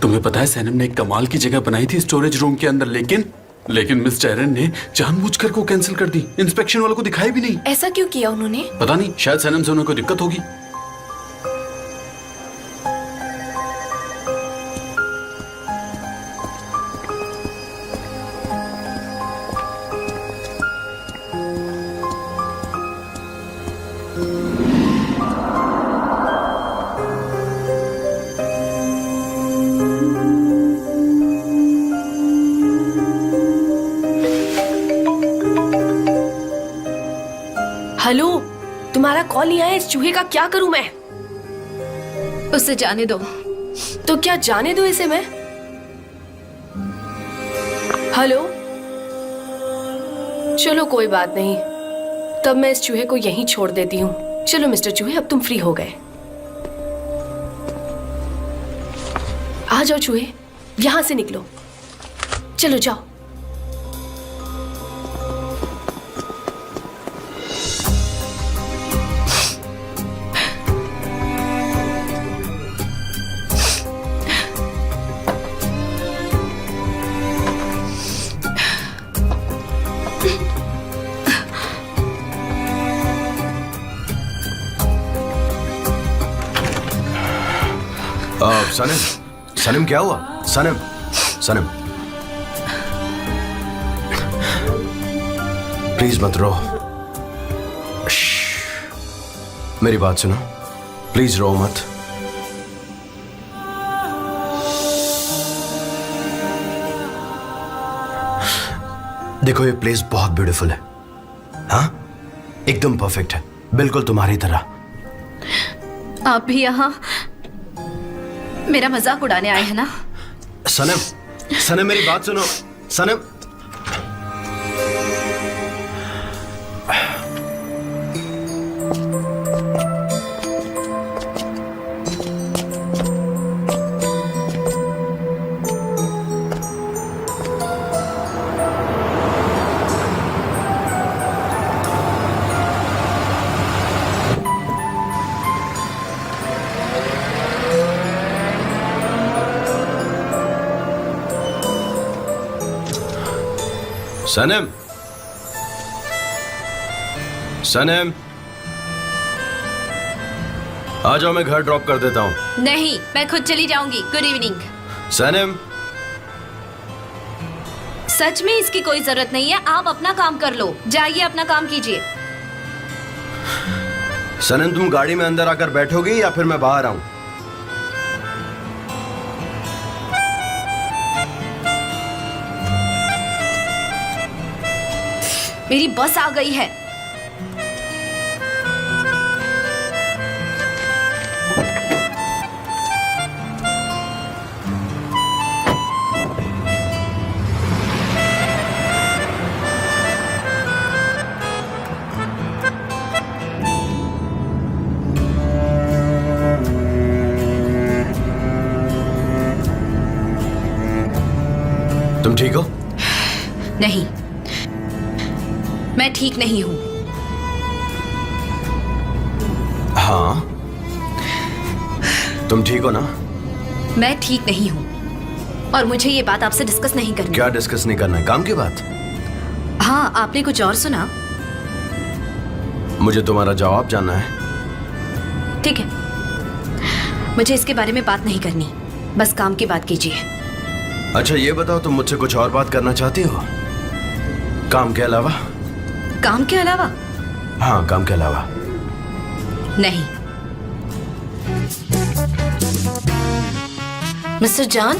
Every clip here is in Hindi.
तुम्हें पता है सैनम ने एक कमाल की जगह बनाई थी स्टोरेज रूम के अंदर, लेकिन मिस टैरन ने जानबूझकर को कैंसिल कर दी। इंस्पेक्शन वालों को दिखाई भी नहीं। ऐसा क्यों किया उन्होंने? पता नहीं, शायद सैनम से उन्हें कोई दिक्कत होगी। हेलो, तुम्हारा कॉल नहीं आया। इस चूहे का क्या करूं मैं? उसे जाने दो। तो क्या जाने दो इसे मैं? हेलो, चलो कोई बात नहीं, तब मैं इस चूहे को यहीं छोड़ देती हूँ। चलो मिस्टर चूहे, अब तुम फ्री हो गए। आ जाओ चूहे, यहां से निकलो। चलो जाओ। सनम क्या हुआ? सनम प्लीज मत रो। मेरी बात सुनो, प्लीज रो मत। देखो ये प्लेस बहुत ब्यूटीफुल है। हाँ, एकदम परफेक्ट है, बिल्कुल तुम्हारी तरह। आप भी यहाँ मेरा मजाक उड़ाने आए हैं ना? सनम मेरी बात सुनो। सनम सनम आ जाओ, मैं घर ड्रॉप कर देता हूँ। नहीं, मैं खुद चली जाऊंगी। Good evening. सनम सच में इसकी कोई जरूरत नहीं है, आप अपना काम कर लो। जाइए अपना काम कीजिए। सनम तुम गाड़ी में अंदर आकर बैठोगी या फिर मैं बाहर आऊं? मेरी बस आ गई है। तुम ठीक हो? नहीं, मैं ठीक नहीं हूं। हाँ, तुम ठीक हो ना? मैं ठीक नहीं हूं और मुझे ये बात आपसे डिस्कस नहीं करनी। क्या डिस्कस नहीं करना है? काम की बात? हाँ, आपने कुछ और सुना? मुझे तुम्हारा जवाब जानना है। ठीक है, मुझे इसके बारे में बात नहीं करनी, बस काम की बात कीजिए। अच्छा ये बताओ, तुम मुझसे कुछ और बात करना चाहती हो काम के अलावा? काम के अलावा? हाँ, काम के अलावा। नहीं। Mister John.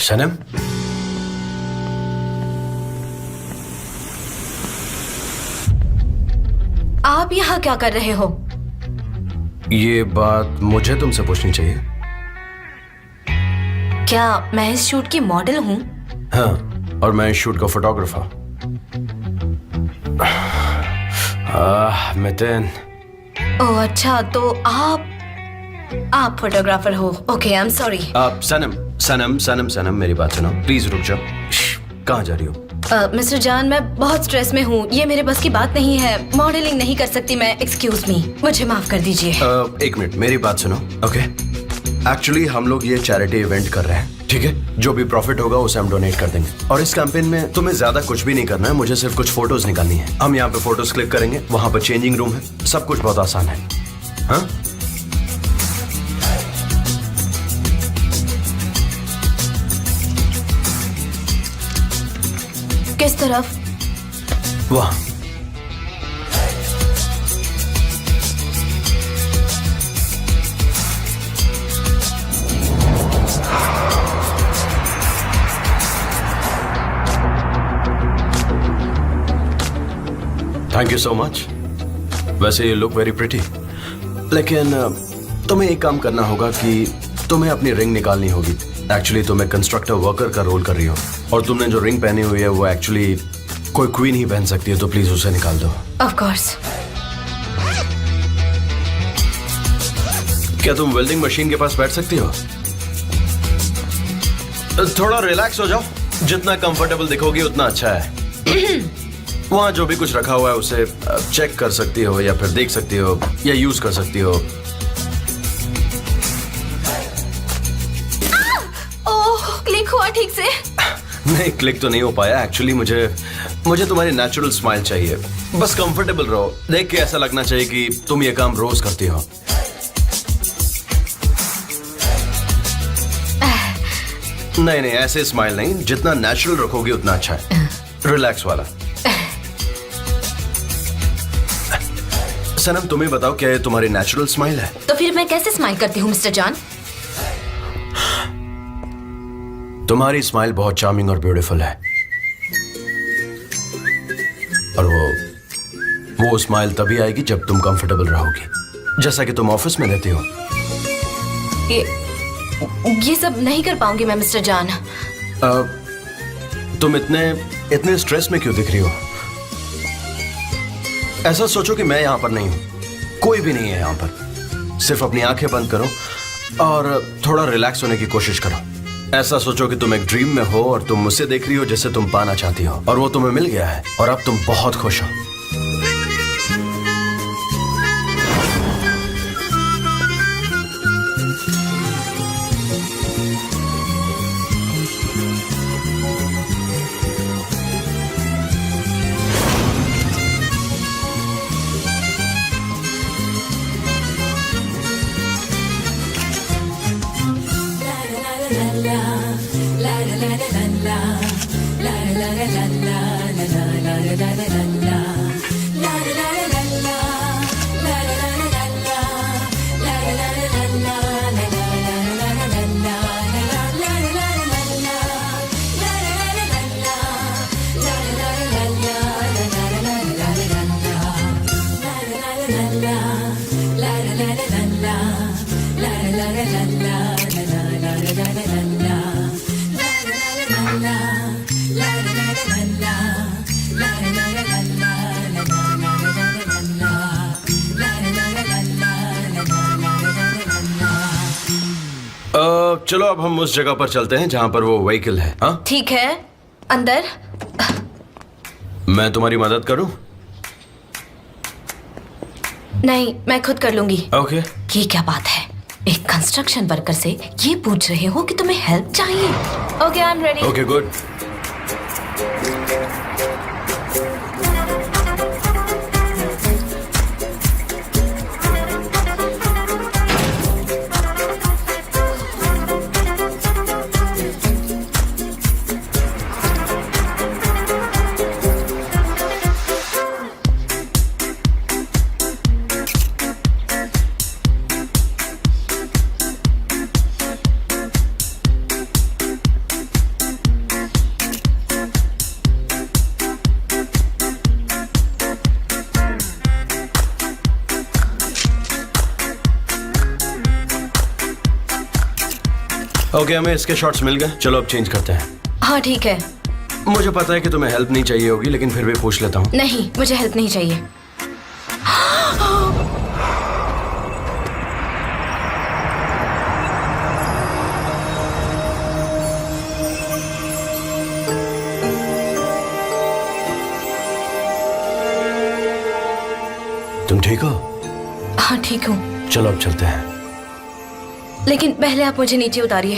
सनम आप यहाँ क्या कर रहे हो? ये बात मुझे तुमसे पूछनी चाहिए। क्या मैं इस शूट की मॉडल हूँ? हाँ, और मैं इस शूट का फोटोग्राफर। मितिन। ओह अच्छा, तो आप फोटोग्राफर हो। Okay, I am sorry. Sanam मेरी बात सुनो, प्लीज रुक जाओ। कहाँ जा रही हो? मिस्टर जान, मैं बहुत स्ट्रेस में हूँ, ये मेरे बस की बात नहीं है। मॉडलिंग नहीं कर सकती मैं, एक्सक्यूज मी, मुझे माफ कर दीजिए। एक मिनट, मेरी बात सुनो। ओके, एक्चुअली हम लोग ये चैरिटी इवेंट कर रहे हैं, ठीक है? जो भी प्रॉफिट होगा उसे हम डोनेट कर देंगे। और इस कैंपेन में तुम्हें ज्यादा कुछ भी नहीं करना है, मुझे सिर्फ कुछ फोटोज निकालनी है। हम यहाँ पे फोटोज क्लिक करेंगे, वहां पर चेंजिंग रूम है, सब कुछ बहुत आसान है। हाँ, किस तरफ? वहाँ। Thank you so much. वैसे यू लुक वेरी प्रिटी, लेकिन तुम्हें एक काम करना होगा कि तुम्हें अपनी रिंग निकालनी होगी। एक्चुअली तुम्हें कंस्ट्रक्टर वर्कर का रोल कर रही हो, और तुमने जो रिंग पहनी हुई है वो एक्चुअली कोई क्वीन ही पहन सकती है, तो प्लीज उसे निकाल दो। Of course. क्या तुम वेल्डिंग मशीन के पास बैठ सकती हो? थोड़ा रिलैक्स हो जाओ, जितना कंफर्टेबल दिखोगी उतना अच्छा है। वहां जो भी कुछ रखा हुआ है उसे चेक कर सकती हो, या फिर देख सकती हो, या यूज कर सकती हो। ओह, क्लिक हुआ ठीक से? नहीं, क्लिक तो नहीं हो पाया। एक्चुअली मुझे तुम्हारी नेचुरल स्माइल चाहिए। बस कंफर्टेबल रहो, देख के ऐसा लगना चाहिए कि तुम ये काम रोज करती हो। नहीं नहीं, ऐसे स्माइल नहीं, जितना नेचुरल रखोगी उतना अच्छा है। रिलैक्स वाला। सनम, तुम्हें बताओ, क्या ये तुम्हारी नेचुरल स्माइल है? तो फिर मैं कैसे स्माइल करती हूँ मिस्टर जॉन? तुम्हारी स्माइल बहुत चार्मिंग और ब्यूटीफुल है, और वो स्माइल तभी आएगी जब तुम कंफर्टेबल रहोगी, जैसा कि तुम ऑफिस में रहती हो। ये सब नहीं कर पाऊंगी मैं मिस्टर जॉन। तुम इतने स्ट्रेस में क्यों दिख रही हो? ऐसा सोचो कि मैं यहां पर नहीं हूं, कोई भी नहीं है यहां पर। सिर्फ अपनी आंखें बंद करो और थोड़ा रिलैक्स होने की कोशिश करो। ऐसा सोचो कि तुम एक ड्रीम में हो और तुम मुझसे देख रही हो जिसे तुम पाना चाहती हो, और वो तुम्हें मिल गया है, और अब तुम बहुत खुश हो। चलो अब हम उस जगह पर चलते हैं जहां पर वो व्हीकल है। हाँ ठीक है, अंदर। मैं तुम्हारी मदद करूं? नहीं, मैं खुद कर लूंगी। ओके। ये क्या बात है, एक कंस्ट्रक्शन वर्कर से ये पूछ रहे हो कि तुम्हें हेल्प चाहिए? Okay, I am ready. Okay, good. Okay, हमें इसके शॉट्स मिल गए। चलो अब चेंज करते हैं। हाँ ठीक है। मुझे पता है कि तुम्हें हेल्प नहीं चाहिए होगी, लेकिन फिर भी पूछ लेता हूँ। नहीं, मुझे हेल्प नहीं चाहिए। तुम ठीक हो? हाँ ठीक हूँ। चलो अब चलते हैं। लेकिन पहले आप मुझे नीचे उतारिए।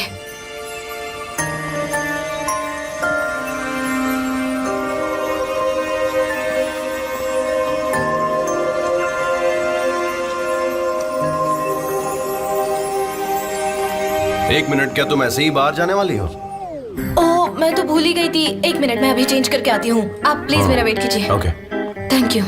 एक मिनट, क्या तुम ऐसे ही बाहर जाने वाली हो? ओह, मैं तो भूल ही गई थी। एक मिनट, मैं अभी चेंज करके आती हूँ। आप प्लीज मेरा वेट कीजिए। Okay. Thank you.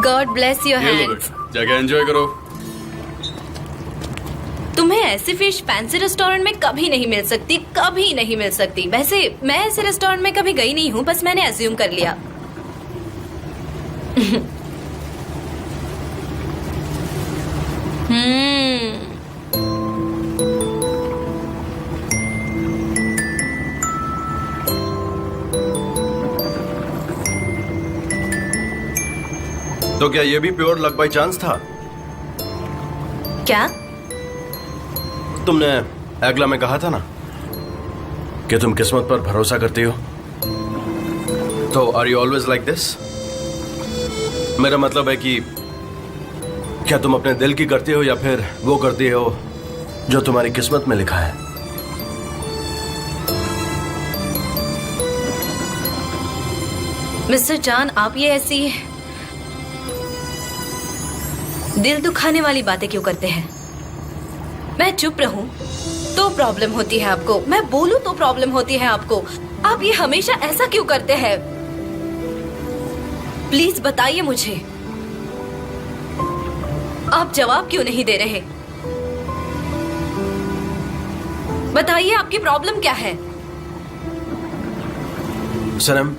God bless your ये लो हैंड्स। बेटा, जगह एंजॉय करो। तुम्हें ऐसी फिश फैंसी रेस्टोरेंट में कभी नहीं मिल सकती, कभी नहीं मिल सकती। वैसे मैं ऐसे रेस्टोरेंट में कभी गई नहीं हूँ, बस मैंने एज्यूम कर लिया। तो क्या ये भी प्योर लक बाय चांस था? क्या? तुमने अगला में कहा था ना कि तुम किस्मत पर भरोसा करती हो। तो are you always like this? मेरा मतलब है कि क्या तुम अपने दिल की करती हो या फिर वो करती हो जो तुम्हारी किस्मत में लिखा है? मिस्टर जान, आप ये ऐसी दिल दुखाने वाली बातें क्यों करते हैं? मैं चुप रहूं तो प्रॉब्लम होती है आपको, मैं बोलूं तो प्रॉब्लम होती है आपको। आप ये हमेशा ऐसा क्यों करते हैं? प्लीज बताइए मुझे, आप जवाब क्यों नहीं दे रहे? बताइए आपकी प्रॉब्लम क्या है? सनम,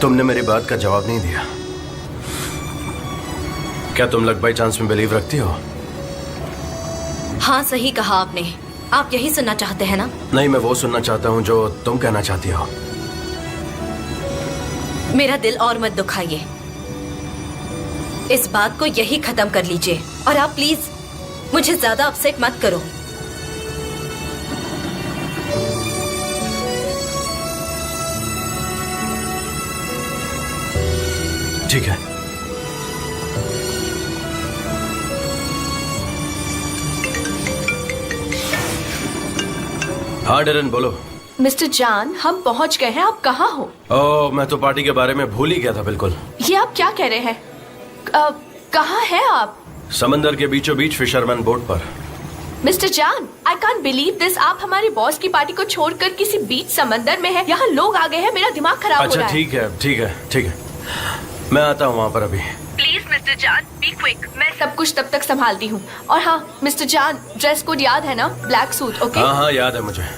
तुमने मेरी बात का जवाब नहीं दिया। क्या तुम लक बाय चांस में बिलीव रखती हो? हाँ, सही कहा आपने। आप यही सुनना चाहते हैं ना? नहीं, मैं वो सुनना चाहता हूं जो तुम कहना चाहती हो। मेरा दिल और मत दुखाइए, इस बात को यही खत्म कर लीजिए। और आप प्लीज मुझे ज्यादा अपसेट मत करो। ठीक है। हाँ डेरन, बोलो। मिस्टर जान, हम पहुंच गए हैं। आप कहाँ हो? ओह, मैं तो पार्टी के बारे में भूल ही गया था बिल्कुल। ये आप क्या कह रहे हैं? कहाँ हैं आप? समंदर के बीचों बीच फिशरमैन बोट पर। मिस्टर जान, आई कांट बिलीव दिस। आप हमारे बॉस की पार्टी को छोड़कर किसी बीच समंदर में हैं। यहाँ लोग आ गए हैं, मेरा दिमाग खराब हो अच्छा रहा है। ठीक है, ठीक है, ठीक है, मैं आता हूँ वहाँ पर अभी। प्लीज मिस्टर जान, बी क्विक। मैं सब कुछ तब तक संभालती हूँ। और हाँ मिस्टर जान, ड्रेस कोड याद है ना? Black suit, okay? हाँ हाँ, याद है मुझे।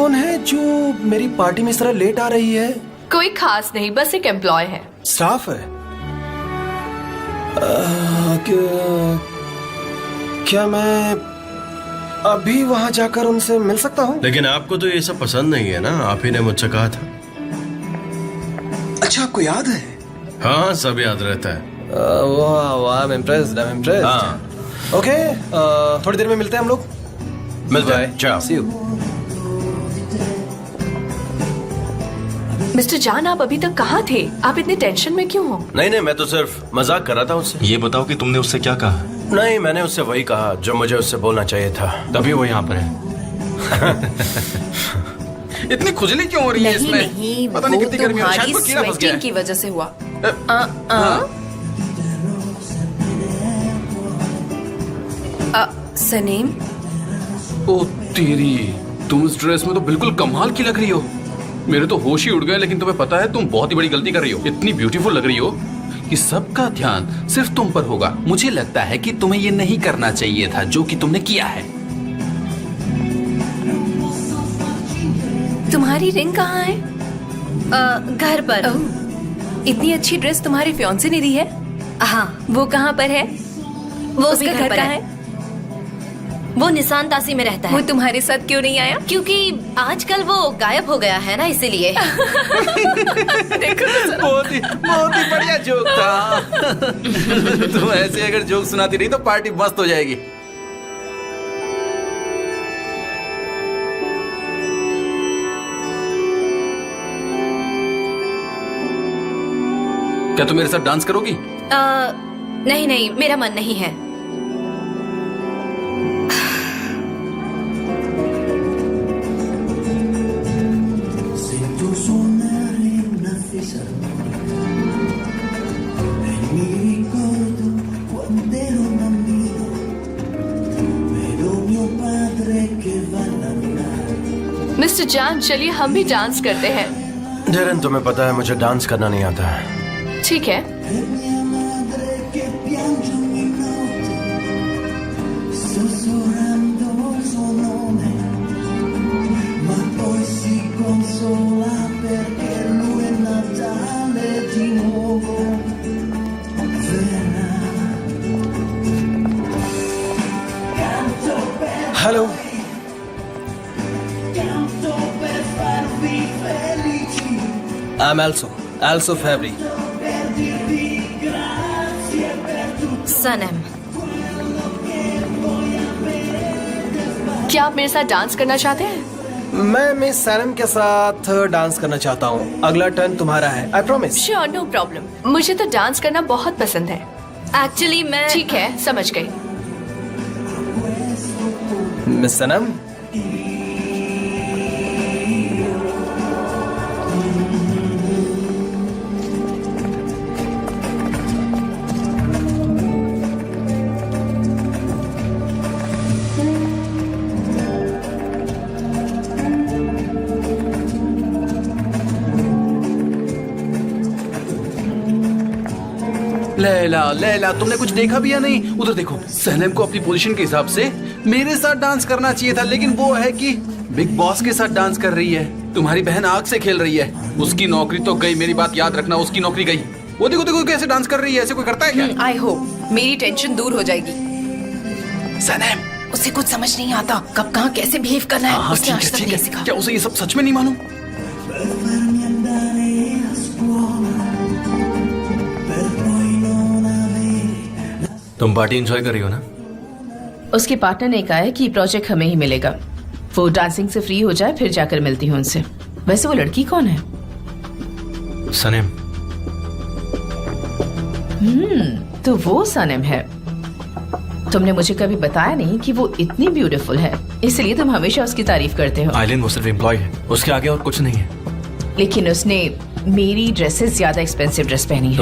कौन है जो मेरी पार्टी में इस तरह लेट आ रही है? कोई खास नहीं, बस एक एम्प्लॉय है। स्टाफ है? क्या मैं अभी वहां जाकर उनसे मिल सकता हूँ? लेकिन आपको तो ये सब पसंद नहीं है ना, आप ही ने मुझसे कहा था। अच्छा, आपको याद है? हाँ, सब याद रहता है। वाह वाह, आई एम इम्प्रेस्ड। हाँ। ओके, थोड़ी देर में मिलते हैं हम लोग। मिलते हैं, चाओ। See you। मिस्टर जान, आप अभी तक कहाँ थे? आप इतने टेंशन में क्यों हो? नहीं, मैं तो सिर्फ मजाक कर रहा था उससे। ये बताओ कि तुमने उससे क्या कहा? नहीं, मैंने उससे वही कहा जो मुझे उससे बोलना चाहिए था। तभी वो यहाँ पर है। इतनी खुजली क्यों हो रही है इसमें? नहीं, पता नहीं वो कितनी गर्मी हो रही है, तुम्हारी शायद कोई कीड़ा फंस गया स्वेटिंग है। की वजह से हुआ। सनीम, ओ तेरी, तुम इस ड्रेस में तो बिल्कुल कमाल की लग रही हो। मेरे तो होश ही उड़ गए, लेकिन तुम्हें पता है तुम बहुत ही बड़ी गलती कर रही हो। इतनी ब्यूटीफुल लग रही हो कि सबका ध्यान सिर्फ तुम पर होगा। मुझे लगता है कि तुम्हें ये नहीं करना चाहिए था जो कि तुमने किया है। तुम्हारी रिंग कहाँ है? घर पर। इतनी अच्छी ड्रेस तुम्हारे फियांसे ने दी है? हाँ, वो कहाँ पर है? वो भी उसका घर घर पर कहाँ है। है? वो निशान तासी में रहता वो है। तुम्हारे साथ क्यों नहीं आया? क्योंकि आजकल वो गायब हो गया है ना, इसीलिए। बहुत ही बढ़िया जोक था। तुम ऐसे अगर जोक सुनाती रही तो पार्टी मस्त हो जाएगी। क्या तुम मेरे साथ डांस करोगी? नहीं, मेरा मन नहीं है। मिस्टर जान, चलिए हम भी डांस करते हैं। डेरन, तुम्हें पता है मुझे डांस करना नहीं आता है। ठीक है। Hello. I am also Fabry। सनम, क्या आप मेरे साथ डांस करना चाहते हैं? मैं मिस सैनम के साथ डांस करना चाहता हूँ। अगला टर्न तुम्हारा है, I promise. Sure, no problem. मुझे तो डांस करना बहुत पसंद है। एक्चुअली मैं ठीक है, समझ गई। मिस सनम, लैला, तुमने कुछ देखा भी या नहीं? उधर देखो। सनम को अपनी पोजीशन के हिसाब से मेरे साथ डांस करना चाहिए था, लेकिन वो है कि बिग बॉस के साथ डांस कर रही है। तुम्हारी बहन आग से खेल रही है। उसकी नौकरी तो गई, मेरी बात याद रखना, उसकी नौकरी गई। वो देखो कैसे डांस कर रही है। ऐसे कोई करता है क्या? आई होप मेरी टेंशन दूर हो जाएगी। सनम, उसे कुछ समझ नहीं आता कब कहाँ कैसे बिहेव करना है। हाँ, उसने आज तक ठीक नहीं है। सीखा। क्या उसे ये सब सच में नहीं मालूम? तुम पार्टी एंजॉय कर रही हो ना? उसके पार्टनर ने कहा है कि प्रोजेक्ट हमें ही मिलेगा। वो डांसिंग से फ्री हो जाए फिर जाकर मिलती हूँ उनसे। वैसे वो लड़की कौन है? सनम। तो वो सनम है। तुमने मुझे कभी बताया नहीं कि वो इतनी ब्यूटीफुल है, इसलिए तुम हमेशा उसकी तारीफ करते हो। आइलैंड वो सिर्फ एम्प्लॉय है, उसके आगे और कुछ नहीं है। लेकिन उसने मेरी ड्रेस से ज्यादा एक्सपेंसिव ड्रेस पहनी है।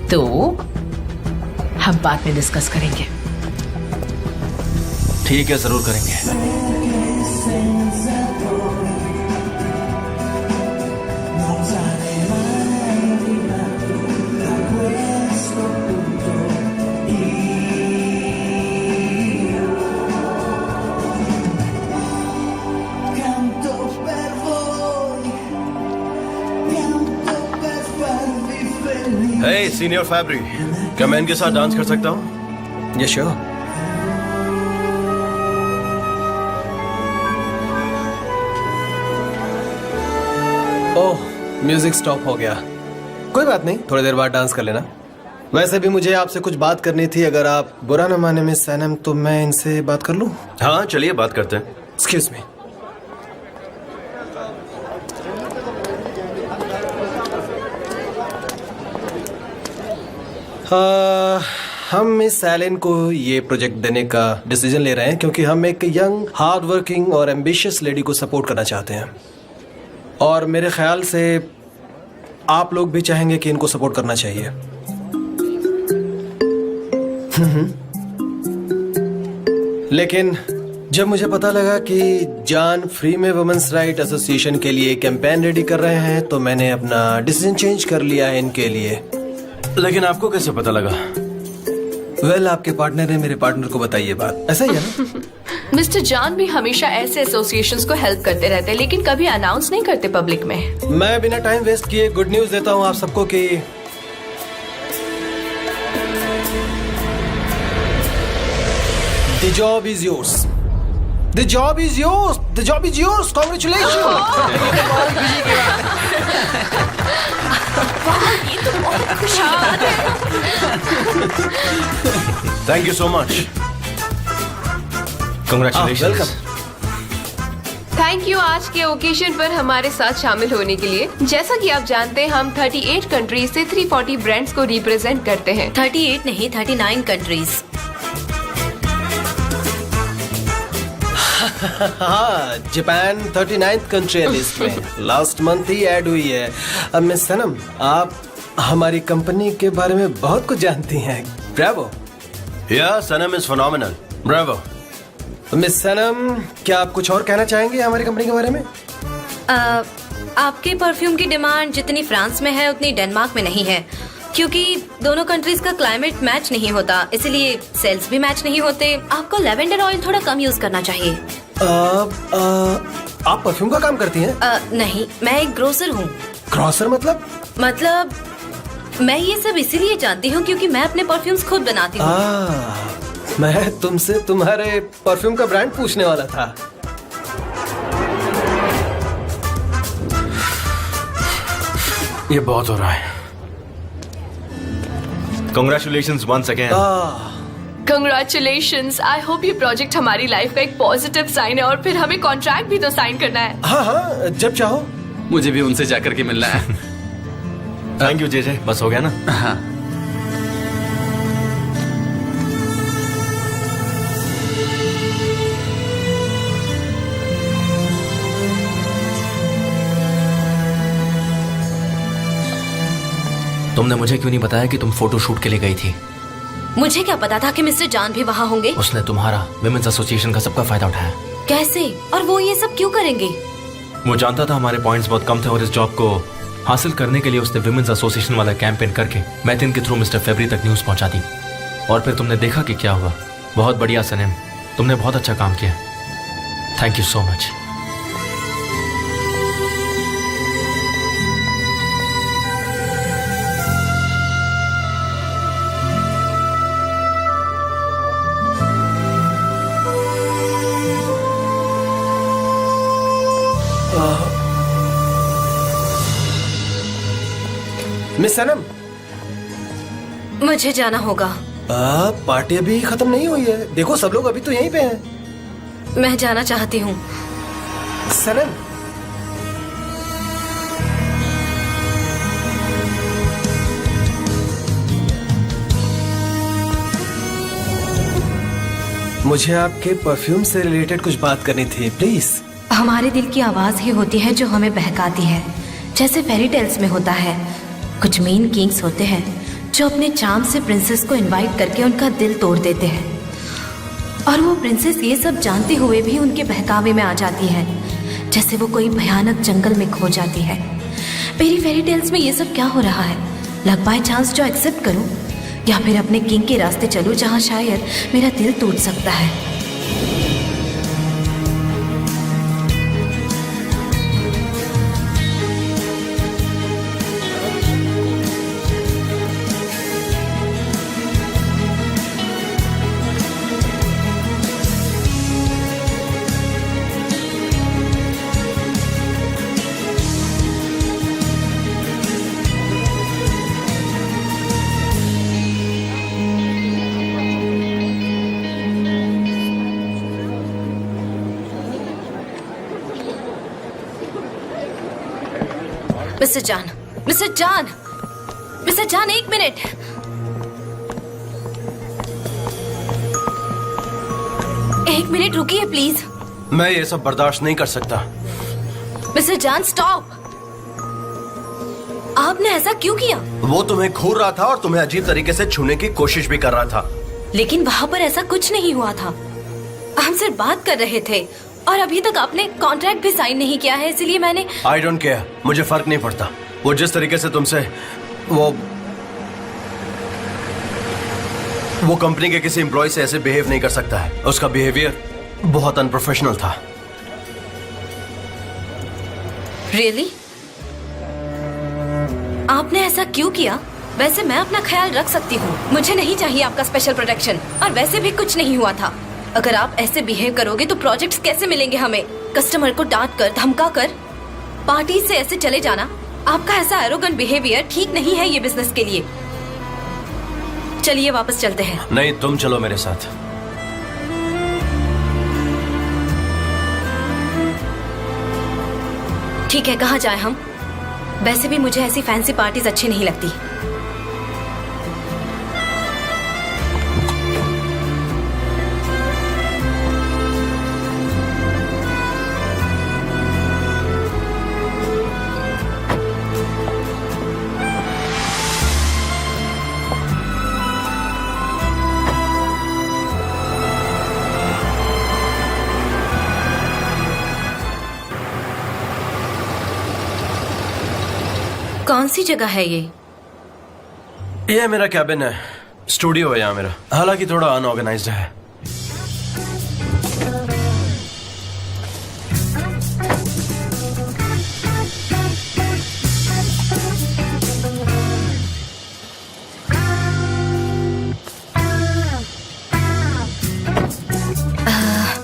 तो हम बाद में डिस्कस करेंगे। ठीक है, जरूर करेंगे। हे सीनियर फैब्री, क्या मैं इनके साथ डांस कर सकता हूँ? ये श्योर। ओह, म्यूजिक स्टॉप हो गया। कोई बात नहीं, थोड़ी देर बाद डांस कर लेना। वैसे भी मुझे आपसे कुछ बात करनी थी। अगर आप बुरा न माने मिस सैनम, तो मैं इनसे बात कर लूं? हाँ चलिए बात करते हैं। Excuse me. हम मिस सैलिन को ये प्रोजेक्ट देने का डिसीजन ले रहे हैं क्योंकि हम एक यंग, हार्ड वर्किंग और एम्बिशियस लेडी को सपोर्ट करना चाहते हैं। और मेरे ख्याल से आप लोग भी चाहेंगे कि इनको सपोर्ट करना चाहिए। लेकिन जब मुझे पता लगा कि जान फ्री में वुमेन्स राइट एसोसिएशन के लिए कैंपेन रेडी कर रहे हैं, तो मैंने अपना डिसीजन चेंज कर लिया है इनके लिए। लेकिन आपको कैसे पता लगा? वेल, आपके पार्टनर ने मेरे पार्टनर को बताई ये बात। ऐसा ही है ना? मिस्टर जॉन भी हमेशा ऐसे एसोसिएशंस को हेल्प करते रहते हैं, लेकिन कभी अनाउंस नहीं करते पब्लिक में। मैं बिना टाइम वेस्ट किए गुड न्यूज देता हूँ आप सबको कि the job is yours. The job is yours. The job is yours. Congratulation. ये तो बहुत खुशी की बात है। Thank you so much. Congratulations. Thank you आज के ओकेजन पर हमारे साथ शामिल होने के लिए। जैसा कि आप जानते हैं, हम 38 कंट्रीज से 340 ब्रांड्स को रिप्रेजेंट करते हैं। 38 नहीं, 39 कंट्रीज। हाँ, जापान 39th कंट्री है लिस्ट में। लास्ट मंथ ही ऐड हुई है। अब मिस सनम, आप हमारी कंपनी के बारे में बहुत कुछ जानती हैं। ब्रावो। या सनम इज फिनोमिनल। ब्रावो। मिस सनम, क्या आप कुछ और कहना चाहेंगे हमारी कंपनी के बारे में? आपके परफ्यूम की डिमांड जितनी फ्रांस में है उतनी डेनमार्क में नहीं है, क्योंकि दोनों कंट्रीज का क्लाइमेट मैच नहीं होता, इसलिए सेल्स भी मैच नहीं होते। आपको लेवेंडर ऑयल थोड़ा कम यूज करना चाहिए। आप परफ्यूम का काम करती हैं? नहीं, मैं एक ग्रोसर हूँ। ग्रोसर मतलब? मतलब मैं ये सब इसीलिए जानती हूँ क्योंकि मैं अपने परफ्यूम्स खुद बनाती हूँ। मैं तुमसे तुम्हारे परफ्यूम का ब्रांड पूछने वाला था। ये बहुत हो रहा है। Congratulations once again. Congratulations. I hope ये प्रोजेक्ट हमारी लाइफ का एक पॉजिटिव साइन है, और फिर हमें कॉन्ट्रैक्ट भी तो साइन करना है। हाँ हाँ, जब चाहो। मुझे भी उनसे जाकर के मिलना है। थैंक यू जेजे, बस हो गया ना? हाँ। तुमने मुझे क्यों नहीं बताया कि तुम फोटो शूट के लिए गई थी? मुझे क्या पता था कि मिस्टर जान भी वहाँ होंगे। उसने तुम्हारा, विमेंस एसोसिएशन का सबका फायदा उठाया। कैसे? और वो ये सब क्यों करेंगे? वो जानता था हमारे पॉइंट्स बहुत कम थे, और इस जॉब को हासिल करने के लिए उसने विमेंस एसोसिएशन वाला कैंपेन करके मैथिन के थ्रू मिस्टर फेब्री तक न्यूज पहुंचा दी। और फिर तुमने देखा कि क्या हुआ। बहुत बढ़िया सनम, तुमने बहुत अच्छा काम किया। Thank you so much. Miss Sanam, मुझे जाना होगा। पार्टी अभी खत्म नहीं हुई है। देखो, सब लोग अभी तो यहीं पे हैं। मैं जाना चाहती हूँ। सनम, मुझे आपके परफ्यूम से रिलेटेड कुछ बात करनी थी, प्लीज। हमारे दिल की आवाज ही होती है जो हमें बहकाती है, जैसे फेरी टेल्स में होता है। कुछ मेन किंग्स होते हैं जो अपने चार्म से प्रिंसेस को इनवाइट करके उनका दिल तोड़ देते हैं, और वो प्रिंसेस ये सब जानते हुए भी उनके बहकावे में आ जाती है, जैसे वो कोई भयानक जंगल में खो जाती है। मेरी फेरी टेल्स में ये सब क्या हो रहा है? लक बाय चांस जो एक्सेप्ट करूं, या फिर अपने किंग के रास्ते चलूं जहां शायद मेरा दिल टूट सकता है। मिस्टर जान, मिस्टर जान, मिस्टर जान, एक मिनट। एक मिनट रुकिए प्लीज। मैं ये सब बर्दाश्त नहीं कर सकता। मिस्टर जान स्टॉप। आपने ऐसा क्यों किया? वो तुम्हें घूर रहा था और तुम्हें अजीब तरीके से छूने की कोशिश भी कर रहा था। लेकिन वहाँ पर ऐसा कुछ नहीं हुआ था। हम सिर्फ बात कर रहे थे और अभी तक आपने कॉन्ट्रैक्ट भी साइन नहीं किया है, इसलिए मैंने। आई डोंट केयर, मुझे फर्क नहीं पड़ता। वो जिस तरीके से तुमसे वो कंपनी के किसी एम्प्लॉय से ऐसे बिहेव नहीं कर सकता है। उसका बिहेवियर बहुत अनप्रोफेशनल था। रियली? आपने ऐसा क्यों किया? वैसे मैं अपना ख्याल रख सकती हूँ, मुझे नहीं चाहिए आपका स्पेशल प्रोटेक्शन। और वैसे भी कुछ नहीं हुआ था। अगर आप ऐसे बिहेव करोगे तो प्रोजेक्ट्स कैसे मिलेंगे हमें? कस्टमर को डांट कर, धमका कर, पार्टी से ऐसे चले जाना, आपका ऐसा एरोगेंट बिहेवियर ठीक नहीं है ये बिजनेस के लिए। चलिए वापस चलते हैं। नहीं, तुम चलो मेरे साथ। ठीक है, कहाँ जाए हम? वैसे भी मुझे ऐसी फैंसी पार्टीज अच्छी नहीं लगती। कौन सी जगह है ये? ये मेरा कैबिन है, स्टूडियो है यहाँ मेरा। हालांकि थोड़ा अनऑर्गेनाइज्ड है।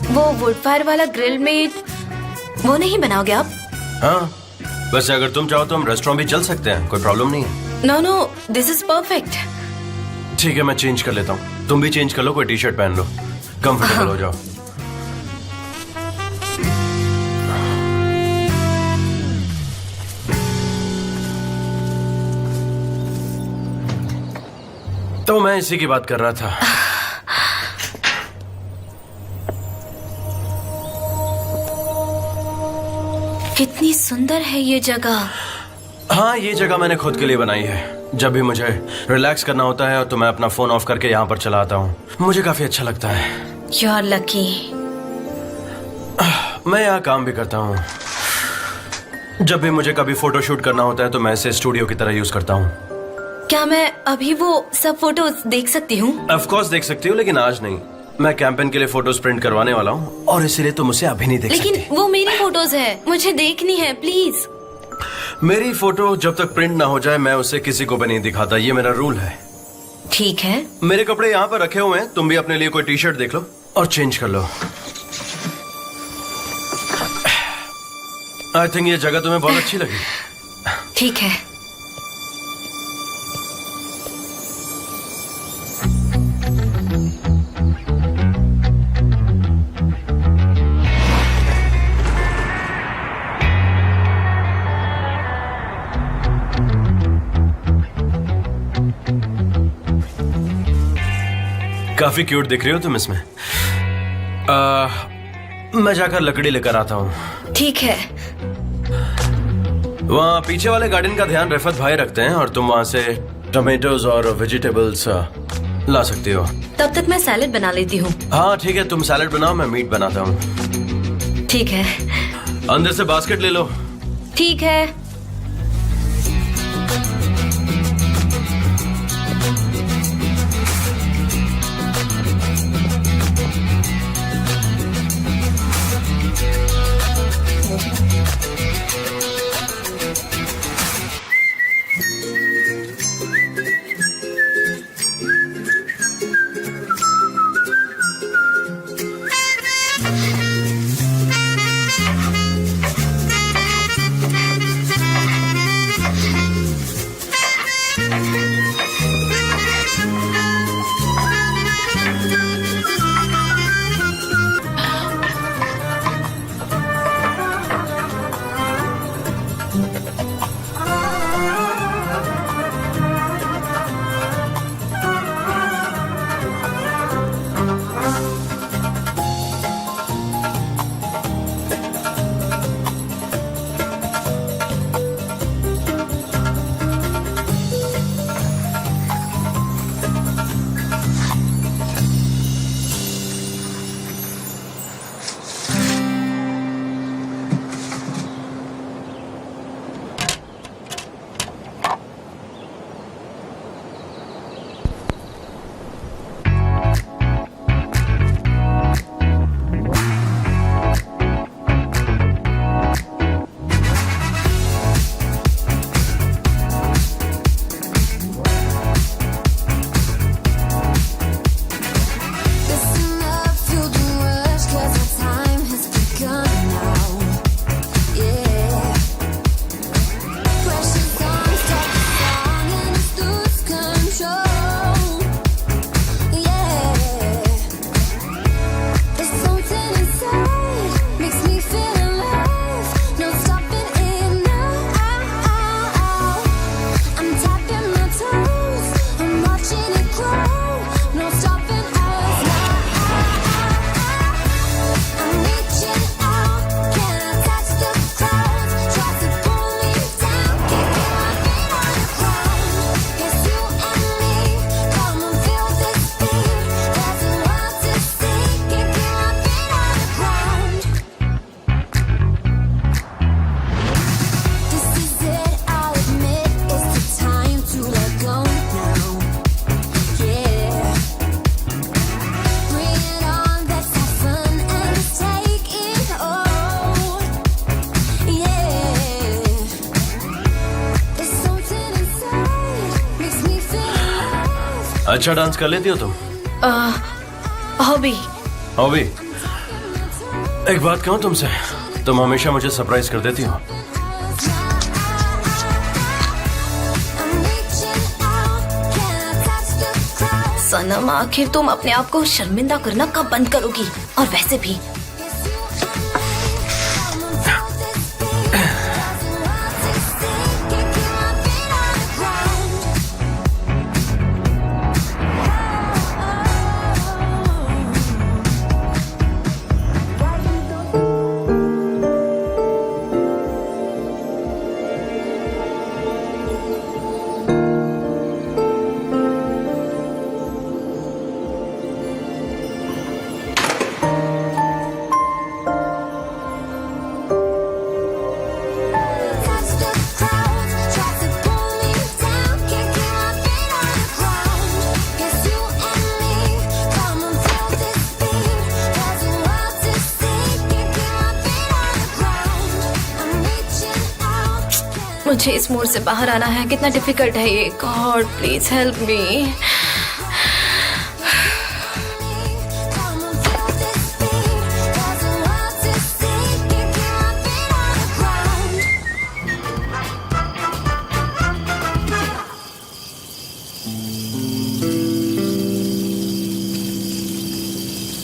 वो वुड फायर वाला ग्रिल में वो नहीं बनाओगे आप? हाँ, वैसे अगर तुम चाहो तो हम रेस्टोरेंट भी चल सकते हैं, कोई प्रॉब्लम नहीं है। No no, this is perfect. ठीक है, मैं चेंज कर लेता हूँ। तुम भी चेंज कर लो, कोई टी शर्ट पहन लो, कंफर्टेबल हो जाओ। तो मैं इसी की बात कर रहा था। कितनी सुंदर है ये जगह। हाँ, ये जगह मैंने खुद के लिए बनाई है। जब भी मुझे रिलैक्स करना होता है तो मैं अपना फोन ऑफ करके यहाँ पर चला आता हूँ। मुझे काफी अच्छा लगता है। You are lucky. मैं यहाँ काम भी करता हूँ। जब भी मुझे कभी फोटो शूट करना होता है तो मैं इसे स्टूडियो की तरह यूज करता हूँ। क्या मैं अभी वो सब फोटोज देख सकती हूँ? ऑफ कोर्स देख सकती हूँ, लेकिन आज नहीं। मैं कैंपेन के लिए फोटोज प्रिंट करवाने वाला हूँ और इसीलिए तुम उसे अभी नहीं देख लेकिन सकती। वो मेरी फोटोज है, मुझे देखनी है प्लीज। मेरी फोटो जब तक प्रिंट ना हो जाए मैं उसे किसी को भी नहीं दिखाता, ये मेरा रूल है। ठीक है। मेरे कपड़े यहाँ पर रखे हुए हैं, तुम भी अपने लिए कोई टी शर्ट देख लो और चेंज कर लो। आई थिंक ये जगह तुम्हें बहुत अच्छी लगी। ठीक है। काफी क्यूट दिख रही हो तुम इसमें। मैं जाकर लकड़ी लेकर आता हूँ। ठीक है। वहाँ पीछे वाले गार्डन का ध्यान रफत भाई रखते हैं और तुम वहाँ से टमेटोज और वेजिटेबल्स ला सकती हो। तब तक मैं सैलेड बना लेती हूँ। हाँ ठीक है, तुम सैलेड बनाओ, मैं मीट बनाता हूँ। ठीक है। अंदर से बास्केट ले लो। ठीक है। अच्छा डांस कर लेती हो तुम? हॉबी। हॉबी? एक बात कहूं तुमसे, तुम हमेशा मुझे सरप्राइज कर देती हो। सनम, आखिर तुम अपने आप को शर्मिंदा करना कब बंद करोगी? और वैसे भी मुझे इस मोड़ से बाहर आना है। कितना डिफिकल्ट है ये। God please help me.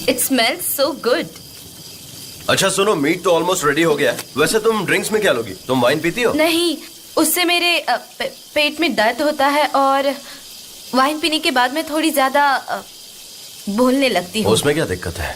It smells so good. अच्छा सुनो, मीट तो ऑलमोस्ट रेडी हो गया है। वैसे तुम ड्रिंक्स में क्या लोगी? तुम वाइन पीती हो? नहीं, उससे मेरे पेट में दर्द होता है और वाइन पीने के बाद मैं थोड़ी ज्यादा बोलने लगती हूँ। उसमें क्या दिक्कत है?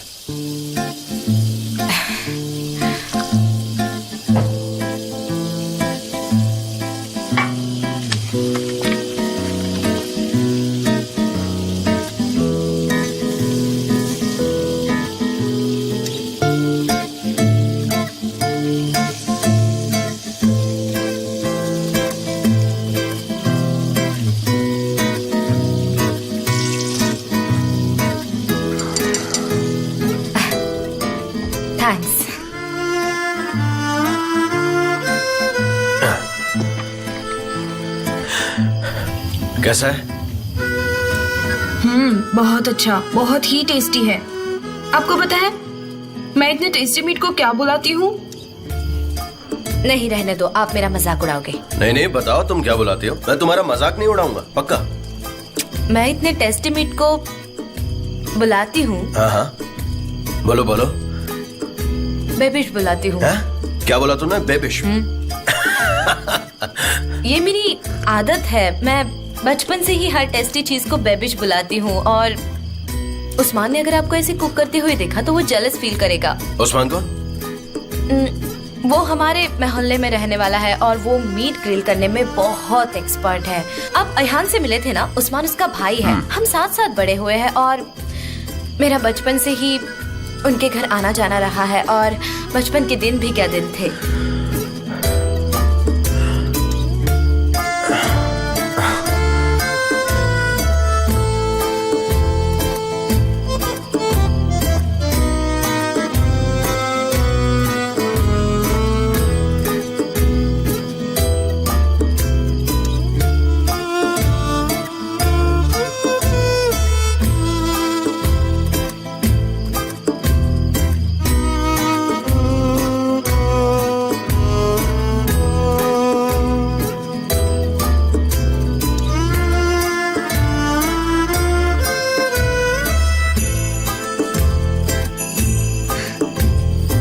थैंक्स। कैसा है? बहुत अच्छा, बहुत ही टेस्टी है। आपको पता है मैं इतने टेस्टी मीट को क्या बुलाती हूँ? नहीं, रहने दो, आप मेरा मजाक उड़ाओगे। नहीं नहीं, बताओ तुम क्या बुलाती हो। मैं तुम्हारा मजाक नहीं उड़ाऊंगा, पक्का। मैं इतने टेस्टी मीट को बुलाती हूँ। हाँ हाँ, बोलो बोलो। बेबिश बुलाती हूँ। क्या बोला तूने? बेबिश? ये मेरी आदत है। मैं बचपन से ही हर टेस्टी चीज को बेबिश बुलाती हूँ। और उस्मान ने अगर आपको ऐसे कुक करते हुए देखा तो वो जेलस फील करेगा। उस्मान कौन? वो हमारे मोहल्ले में रहने वाला है और वो मीट ग्रिल करने में बहुत एक्सपर्ट है। आप अयहान से मिले थे ना, उस्मान उसका भाई है। हम साथ साथ बड़े हुए हैं और मेरा बचपन से ही उनके घर आना जाना रहा है। और बचपन के दिन भी क्या दिन थे।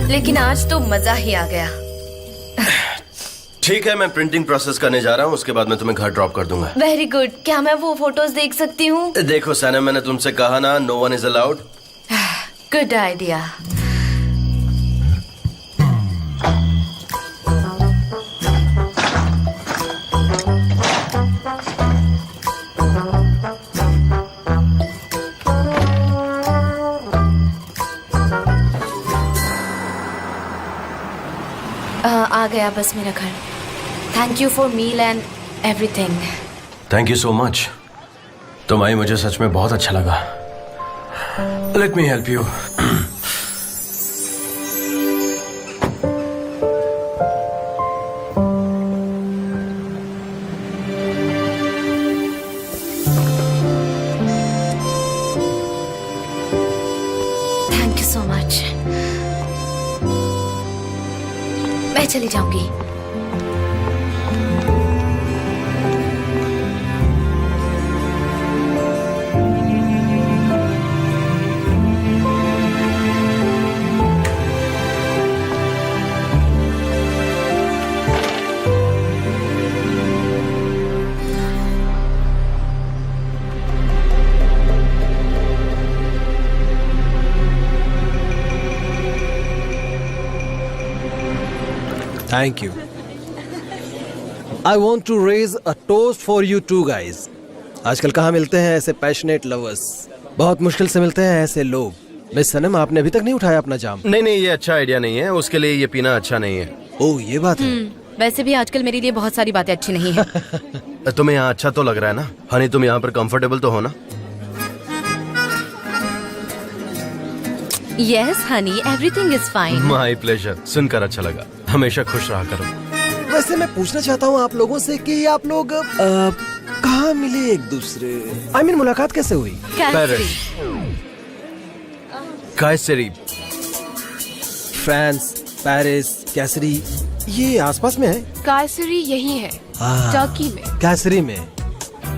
लेकिन आज तो मजा ही आ गया। ठीक है, मैं प्रिंटिंग प्रोसेस करने जा रहा हूँ, उसके बाद मैं तुम्हें घर ड्रॉप कर दूंगा। Very good. क्या मैं वो फोटोज देख सकती हूँ? देखो सनम, मैंने तुमसे कहा ना, no one is allowed. Good idea. आ गया बस मेरा घर। Thank you for meal and everything. Thank you so much. तुम आई, मुझे सच में बहुत अच्छा लगा। Let me help you. चली जाऊंगी। Thank you. I want to raise a toast for you two guys. आजकल कहाँ मिलते हैं ऐसे पैशनेट लवर्स? बहुत मुश्किल से मिलते हैं ऐसे लोग। मिस सनम, आपने अभी तक नहीं उठाया अपना जाम। नहीं, ये अच्छा आइडिया नहीं है, उसके लिए ये पीना अच्छा नहीं है। ओह, ये बात है। वैसे भी आजकल मेरे लिए बहुत सारी बातें अच्छी नहीं है। तुम्हें यहाँ अच्छा तो लग रहा है ना? हनी, तुम यहाँ पर कंफर्टेबल तो हो ना? Yes Honey, everything is fine. My pleasure, सुनकर अच्छा लगा। हमेशा खुश रहा करो। वैसे मैं पूछना चाहता हूँ आप लोगों से कि आप लोग कहाँ मिले एक दूसरे? I mean, मुलाकात कैसे हुई? कायसरी। फ्रांस, पेरिस, कैसरी, ये आसपास में है। कायसरी यही है, टर्की में। कैसरी में?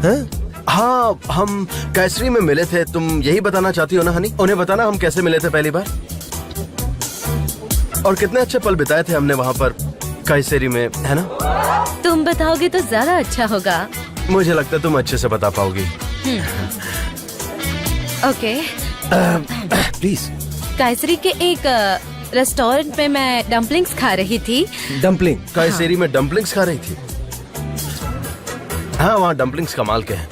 हाँ? हाँ, हम कैसरी में मिले थे। तुम यही बताना चाहती हो ना हनी? उन्हें बताना हम कैसे मिले थे पहली बार, और कितने अच्छे पल बिताए थे हमने वहाँ पर कैसरी में, है ना? तुम बताओगे तो ज्यादा अच्छा होगा। मुझे लगता है तुम अच्छे से बता पाओगी। ओके। प्लीज। कायसरी के एक रेस्टोरेंट में मैं डम्पलिंग्स खा रही थी। डम्पलिंग? कैसरी में डम्पलिंग्स खा रही थी? हाँ, वहाँ डम्पलिंग्स कमाल के हैं।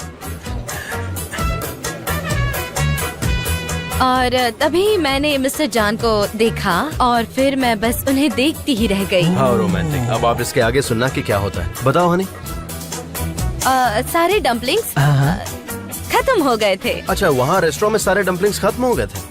और तभी मैंने मिस्टर जान को देखा और फिर मैं बस उन्हें देखती ही रह गई। हाँ, रोमांटिक। अब आप इसके आगे सुनना कि क्या होता है, बताओ हनी। सारे डम्पलिंग्स खत्म हो गए थे। अच्छा, वहाँ रेस्टोरेंट में सारे डम्पलिंग्स खत्म हो गए थे?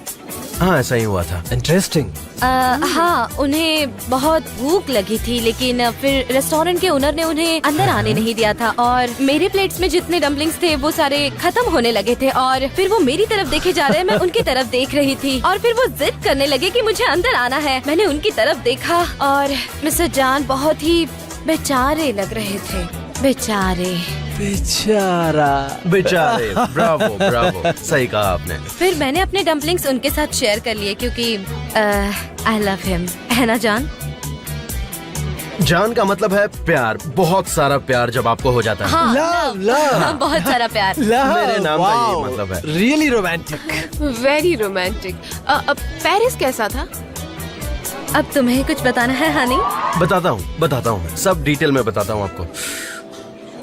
हाँ, ऐसा ही हुआ था। इंटरेस्टिंग। हाँ, उन्हें बहुत भूख लगी थी, लेकिन फिर रेस्टोरेंट के ओनर ने उन्हें अंदर आने नहीं दिया था और मेरे प्लेट्स में जितने डम्पलिंग्स थे वो सारे खत्म होने लगे थे और फिर वो मेरी तरफ देखे जा रहे हैं, मैं उनकी तरफ देख रही थी और फिर वो जिद करने लगे कि मुझे अंदर आना है। मैंने उनकी तरफ देखा और मिस्टर जान बहुत ही बेचारे लग रहे थे। बेचारे। बेचारे। ब्रावो, ब्रावो, सही कहा आपने। फिर मैंने अपने डम्पलिंग्स उनके साथ शेयर कर लिए क्योंकि आई लव हिम, है ना जान? जान का मतलब है प्यार, बहुत सारा प्यार जब आपको हो जाता है। हाँ, लव। हाँ, बहुत सारा प्यार। मेरे नाम का यही मतलब है। Really romantic. Very romantic. Paris कैसा था? अब तुम्हें कुछ बताना है हनी? बताता हूँ, सब डिटेल में बताता हूँ आपको।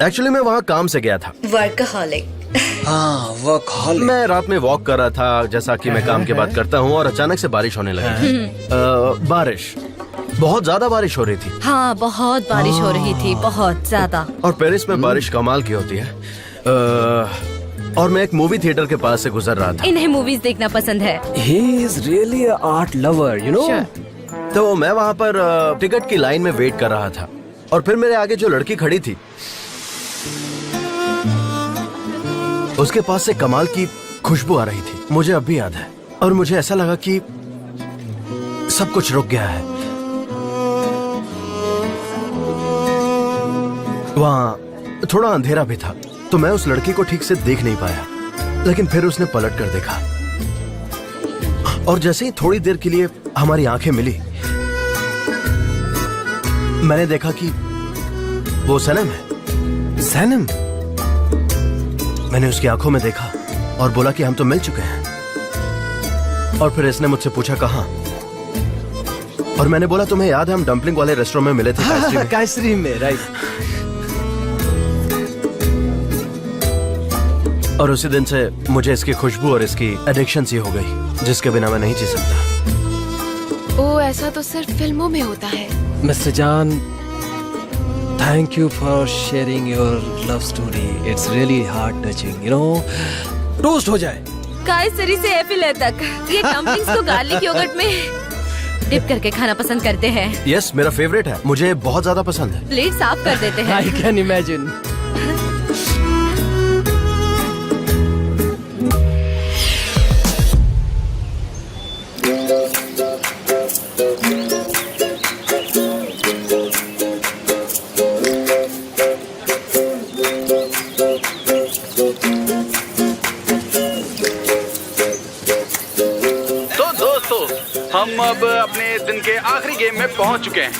एक्चुअली मैं वहाँ काम से गया था। वर्कहॉलिक। हाँ, वर्कहॉलिक। मैं रात में वॉक कर रहा था, जैसा कि मैं काम के बाद करता हूँ, और अचानक से बारिश होने लगी। बारिश, बहुत ज्यादा बारिश हो रही थी। हाँ, बहुत बारिश हो रही थी, बहुत ज्यादा। और पेरिस में बारिश कमाल की होती है। और मैं एक मूवी थिएटर के पास से गुजर रहा था। इन्हें मूवीज देखना पसंद है। He is really an art lover, you know? तो मैं वहाँ पर टिकट की लाइन में वेट कर रहा था और फिर मेरे आगे जो लड़की खड़ी थी उसके पास से कमाल की खुशबू आ रही थी। मुझे अब भी याद है और मुझे ऐसा लगा कि सब कुछ रुक गया है। वहाँ थोड़ा अंधेरा भी था तो मैं उस लड़की को ठीक से देख नहीं पाया, लेकिन फिर उसने पलट कर देखा और जैसे ही थोड़ी देर के लिए हमारी आंखें मिली, मैंने देखा कि वो सनम है। सनम? मैंने उसकी आंखों में देखा और बोला कि हम तो मिल चुके हैं। और फिर इसने मुझसे पूछा कहाँ, और मैंने बोला तुम्हें याद है हम डम्पलिंग वाले रेस्टोरेंट में मिले थे कायसरी में? कायसरी में, राइट। और उसी दिन से मुझे इसकी खुशबू और इसकी एडिक्शन सी हो गई जिसके बिना मैं नहीं जी सकता। ओ, ऐसा तो सिर्फ फिल्मों में होता है। मिस्टर जान, thank you for sharing your love story. It's really heart touching, you know. Toast हो जाए। कायसरी से एफिले तक ये डम्पलिंग्स को गार्लिक योगर्ट में डिप करके खाना पसंद करते हैं। यस, मेरा फेवरेट है, मुझे बहुत ज्यादा पसंद है। प्लेट साफ कर देते हैं। I can imagine. हम अब अपने दिन के आखिरी गेम में पहुंच चुके हैं।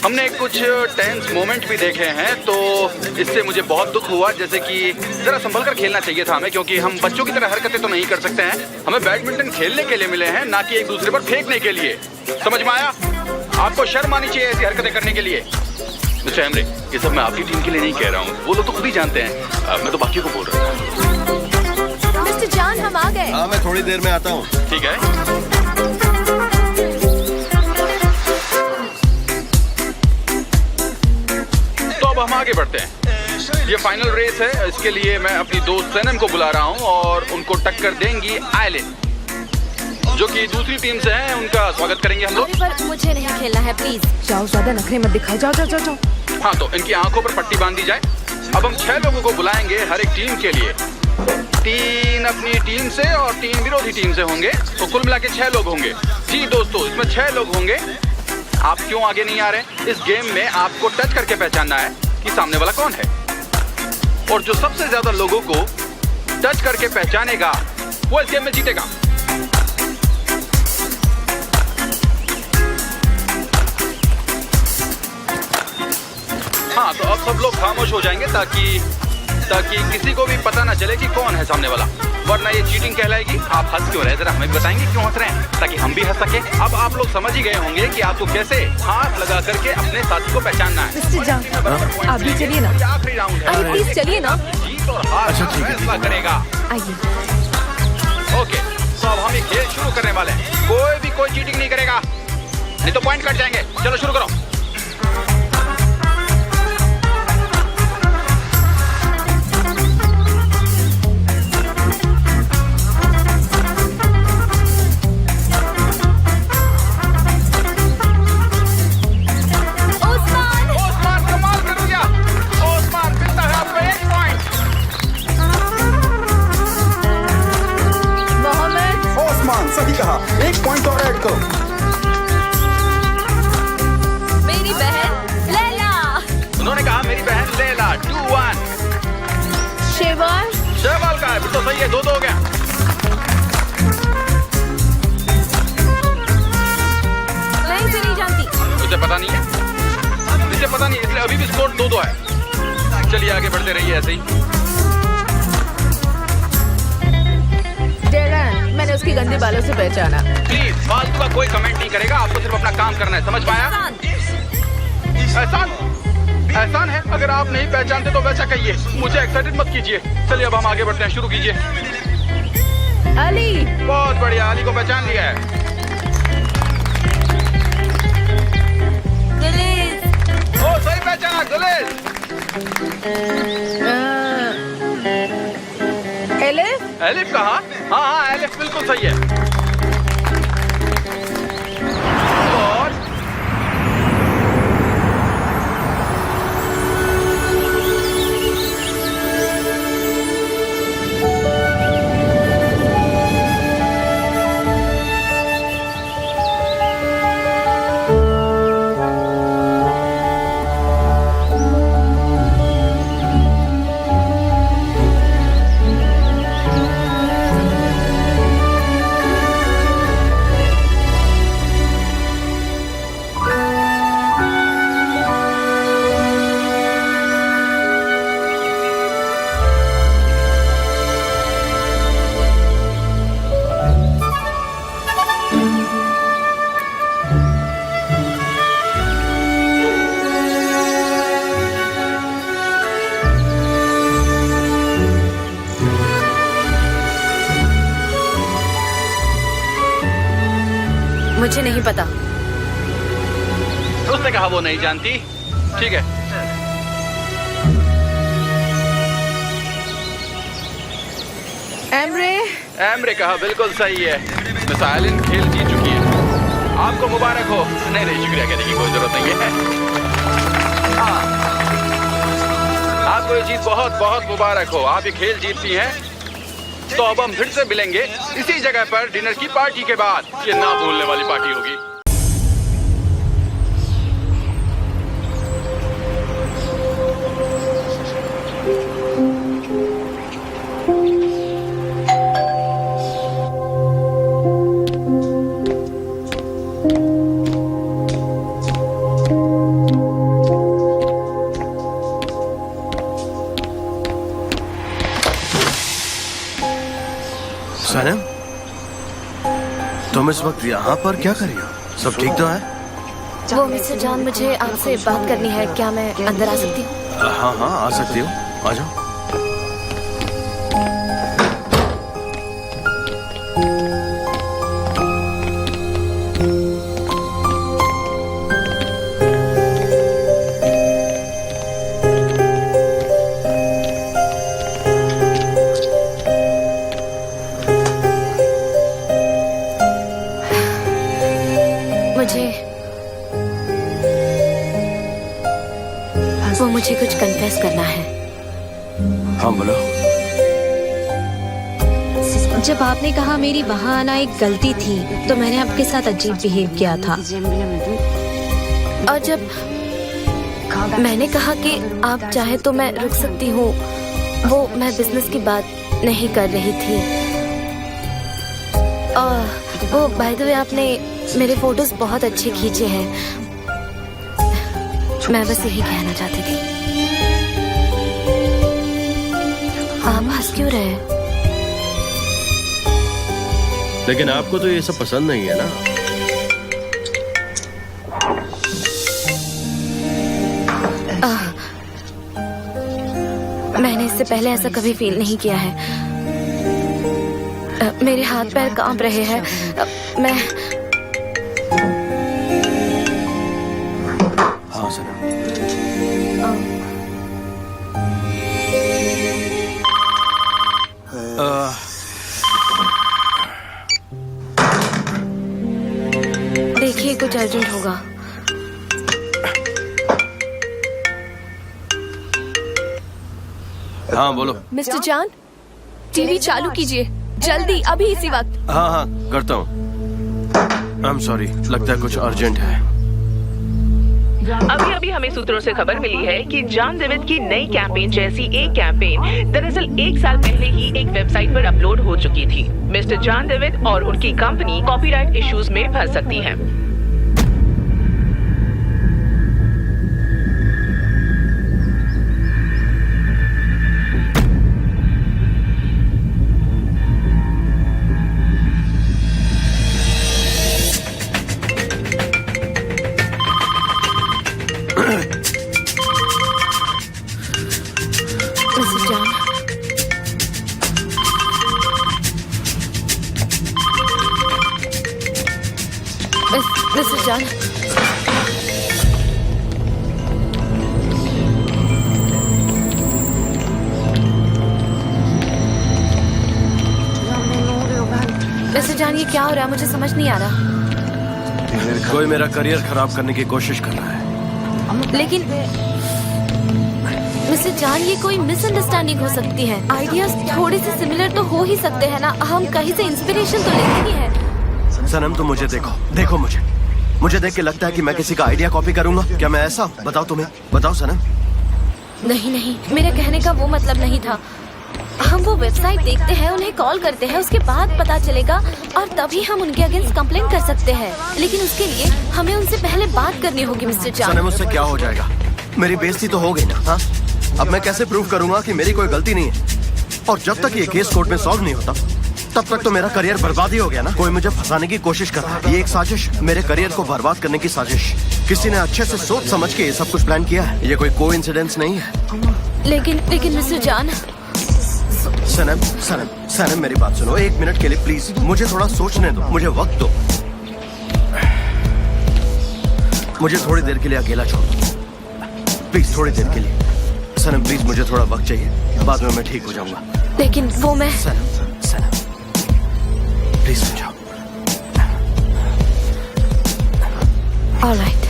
हमने कुछ टेंस मोमेंट भी देखे हैं, तो इससे मुझे बहुत दुख हुआ। जैसे कि जरा संभल कर खेलना चाहिए था हमें, क्योंकि हम बच्चों की तरह हरकतें तो नहीं कर सकते हैं। हमें बैडमिंटन खेलने के लिए मिले हैं, ना कि एक दूसरे पर फेंकने के लिए। समझ में आया? आपको शर्म आनी चाहिए ऐसी हरकतें करने के लिए। मिस्टर हेमरे, ये सब मैं आपकी टीम के लिए नहीं कह रहा हूँ, वो लोग तो खुद ही जानते हैं। मैं तो बाकियों को बोल रहा था। मिस्टर जान, हम आ गए। हाँ, मैं थोड़ी देर में आता हूँ। ठीक है। तो अब हम आगे बढ़ते हैं। ये फाइनल रेस है, इसके लिए मैं अपनी दोस्त सनम को बुला रहा हूँ और उनको टक्कर देंगी आइलिन, जो कि दूसरी टीम से हैं। उनका स्वागत करेंगे हम लोग। पर मुझे नहीं खेलना है, प्लीज। जाओ, ज्यादा नखरे मत दिखाओ। जाओ जाओ जाओ जाओ। हाँ, तो इनकी आंखों पर पट्टी बांध दी जाए। अब हम 6 लोगों को बुलाएंगे हर एक टीम के लिए। 3 अपनी टीम से और 3 विरोधी टीम से होंगे, तो कुल मिला के 6 लोग होंगे। जी दोस्तों, इसमें 6 लोग होंगे। आप क्यों आगे नहीं आ रहे? इस गेम में आपको टच करके पहचानना है कि सामने वाला कौन है, और जो सबसे ज्यादा लोगों को टच करके पहचानेगा वो इस गेम में जीतेगा। हाँ, तो अब सब लोग खामोश हो जाएंगे ताकि किसी को भी पता ना चले कि कौन है सामने वाला, वरना ये चीटिंग कहलाएगी। आप हंस क्यों रहे? जरा हमें भी बताएंगे क्यों हंस रहे हैं, ताकि हम भी हंस सके। अब आप लोग समझ ही गए होंगे कि आपको कैसे हाथ लगा करके अपने साथी को पहचानना है। मिस्टर जान, आप भी चलिए ना। आखिरी राउंड है। अरे प्लीज चलिए ना। जीत और हार का फैसला करेगा। आइए। ओके, तो अब हम ये खेल शुरू करने वाले हैं। कोई चीटिंग नहीं करेगा, नहीं तो पॉइंट कट जाएंगे। चलो शुरू करो। सही कहा, 1 पॉइंट और ऐड करो। मेरी बहन लैला। उन्होंने कहा मेरी बहन लैला। 2-1। शेवाल का है, फिर तो सही है। 2-2 हो गया। मैं इसे नहीं जानती। तुझे पता नहीं है? मुझे पता नहीं, इसलिए अभी भी स्कोर 2-2 है। चलिए आगे बढ़ते रहिए ऐसे ही। मैंने उसकी गंदे बालों से पहचाना। प्लीज फालतू का कोई कमेंट नहीं करेगा, आपको सिर्फ अपना काम करना है। समझ पाया? एहसान है। अगर आप नहीं पहचानते तो वैसा कहिए, मुझे एक्साइटेड मत कीजिए। चलिए अब हम आगे बढ़ते हैं, शुरू कीजिए। अली। बहुत बढ़िया, अली को पहचान लिया है। ओ, सही पहचाना, गुलेज। एलिफ कहा? हाँ, एलिफ बिल्कुल सही है। और मुझे नहीं पता। उसने कहा वो नहीं जानती। ठीक है। एमरे कहा बिल्कुल सही है। मिस आइलिन खेल जीत चुकी है। आपको मुबारक हो। नहीं, शुक्रिया कहने की कोई जरूरत नहीं है। हाँ, आपको ये जीत बहुत बहुत मुबारक हो। आप ये खेल जीतती हैं। तो अब हम फिर से मिलेंगे इसी जगह पर डिनर की पार्टी के बाद। ये ना भूलने वाली पार्टी होगी। सनम, तुम इस वक्त यहाँ पर क्या कर रही हो? सब ठीक तो है? वो मिस्टर जॉन, मुझे आपसे बात करनी है, क्या मैं अंदर आ सकती हूँ? हाँ हाँ आ सकती हो, आ जाओ। मुझे कुछ कन्फेस करना है। हाँ बोलो। जब आपने कहा मेरी वहाँ आना एक गलती थी, तो मैंने आपके साथ अजीब बिहेव किया था। और जब मैंने कहा कि आप चाहे तो मैं रुक सकती हूँ, वो मैं बिजनेस की बात नहीं कर रही थी। और वो बाय द वे, आपने मेरे फोटोज बहुत अच्छे खींचे हैं। मैं बस यही कहना चाहती थी। आप हंस क्यों रहे हैं? लेकिन आपको तो ये सब पसंद नहीं है ना? मैंने इससे पहले ऐसा कभी फील नहीं किया है। मेरे हाथ पैर कांप रहे हैं। मैं हाँ सर। देखिए, कुछ अर्जेंट होगा। हाँ बोलो। मिस्टर जॉन, टीवी चालू कीजिए जल्दी, अभी इसी वक्त। हाँ हाँ करता हूँ। आई एम सॉरी, लगता है कुछ अर्जेंट है। अभी अभी हमें सूत्रों से खबर मिली है कि जॉन डेविड की नई कैंपेन जैसी एक कैंपेन दरअसल 1 साल पहले ही एक वेबसाइट पर अपलोड हो चुकी थी। मिस्टर जॉन डेविड और उनकी कंपनी कॉपीराइट इश्यूज में फंस सकती है। मिस्टर जॉन, मिस्टर जॉन, ये क्या हो रहा है? मुझे समझ नहीं आ रहा। कोई मेरा करियर खराब करने की कोशिश कर रहा है। लेकिन मिस्टर जॉन, ये कोई मिसअंडरस्टैंडिंग हो सकती है। आइडियाज थोड़े से सिमिलर तो हो ही सकते हैं ना। हम कहीं से इंस्पिरेशन तो लेते ही हैं। सनम तुम मुझे देखो मुझे देख के लगता है कि मैं किसी का आइडिया कॉपी करूंगा। क्या मैं ऐसा हूँ? बताओ तुम्हें, बताओ सनम। नहीं, मेरे कहने का वो मतलब नहीं था। हम वो वेबसाइट देखते हैं, उन्हें कॉल करते हैं, उसके बाद पता चलेगा और तभी हम उनके अगेंस्ट कंप्लेंट कर सकते हैं। लेकिन उसके लिए हमें उनसे पहले बात करनी होगी मिस्टर जॉन। सनम, उससे क्या हो जाएगा? मेरी बेइज्जती तो हो गई ना। हाँ, अब मैं कैसे प्रूव करूंगा कि मेरी कोई गलती नहीं है? और जब तक ये केस कोर्ट में सॉल्व नहीं होता, तब तक तो मेरा करियर बर्बाद ही हो गया ना। कोई मुझे फंसाने की कोशिश कर रहा है। ये एक साजिश, मेरे करियर को बर्बाद करने की साजिश। किसी ने अच्छे से सोच समझ के ये सब कुछ प्लान किया है। ये कोई कोइंसिडेंस नहीं है। लेकिन मिस्टर जॉन। सनम मेरी बात सुनो 1 मिनट के लिए प्लीज। मुझे थोड़ा सोचने दो, मुझे वक्त दो। मुझे थोड़ी देर के लिए अकेला छोड़ दो प्लीज, थोड़ी देर के लिए। सनम प्लीज, मुझे थोड़ा वक्त चाहिए, बाद में मैं ठीक हो जाऊंगा। लेकिन वो मैं सनम प्लीज समझाओ। All right.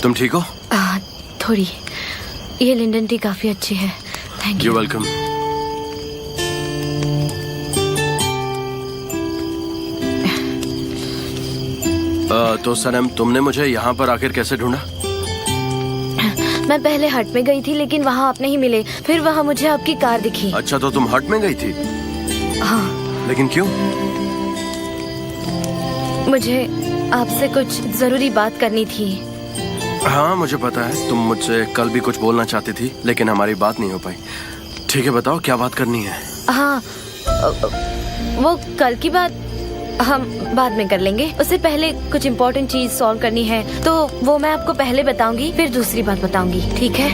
तुम ठीक हो? थोड़ी। ये लिंडन टी काफी अच्छी है। Thank you. वेलकम। तो सनम, तुमने मुझे यहाँ पर आकर कैसे ढूंढा? मैं पहले हट में गई थी लेकिन वहाँ आप नहीं मिले। फिर वहाँ मुझे आपकी कार दिखी। अच्छा, तो तुम हट में गई थी? हाँ। लेकिन क्यों? मुझे आपसे कुछ जरूरी बात करनी थी। हाँ, मुझे पता है तुम मुझसे कल भी कुछ बोलना चाहती थी, लेकिन हमारी बात नहीं हो पाई। ठीक है, बताओ क्या बात करनी है। हाँ, वो कल की बात हम बाद में कर लेंगे। उससे पहले कुछ इम्पोर्टेंट चीज सॉल्व करनी है, तो वो मैं आपको पहले बताऊंगी, फिर दूसरी बात बताऊंगी, ठीक है?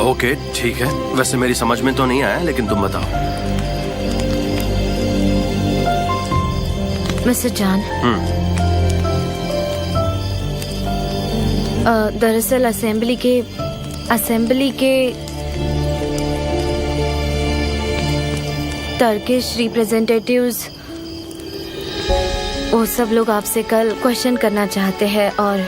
ओके, ठीक है। वैसे मेरी समझ में तो नहीं आया, लेकिन तुम बताओ। मिस्टर जॉन, दरअसल असेंबली के टर्किश रिप्रेजेंटेटिव्स, वो सब लोग आपसे कल क्वेश्चन करना चाहते हैं। और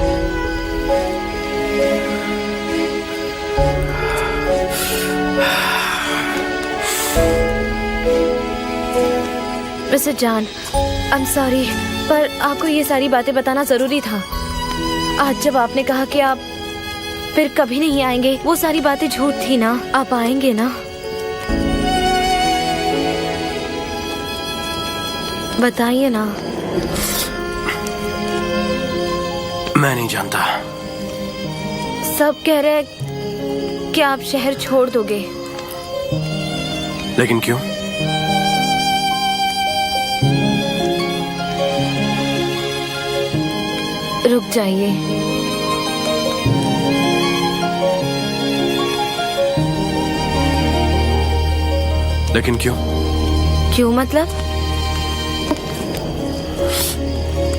mister John, I am sorry, पर आपको ये सारी बातें बताना जरूरी था। आज जब आपने कहा कि आप फिर कभी नहीं आएंगे, वो सारी बातें झूठ थी ना। आप आएंगे ना? बताइए ना। मैं नहीं जानता। सब कह रहे हैं कि आप शहर छोड़ दोगे। लेकिन क्यों? रुक जाइए। लेकिन क्यों? क्यों मतलब?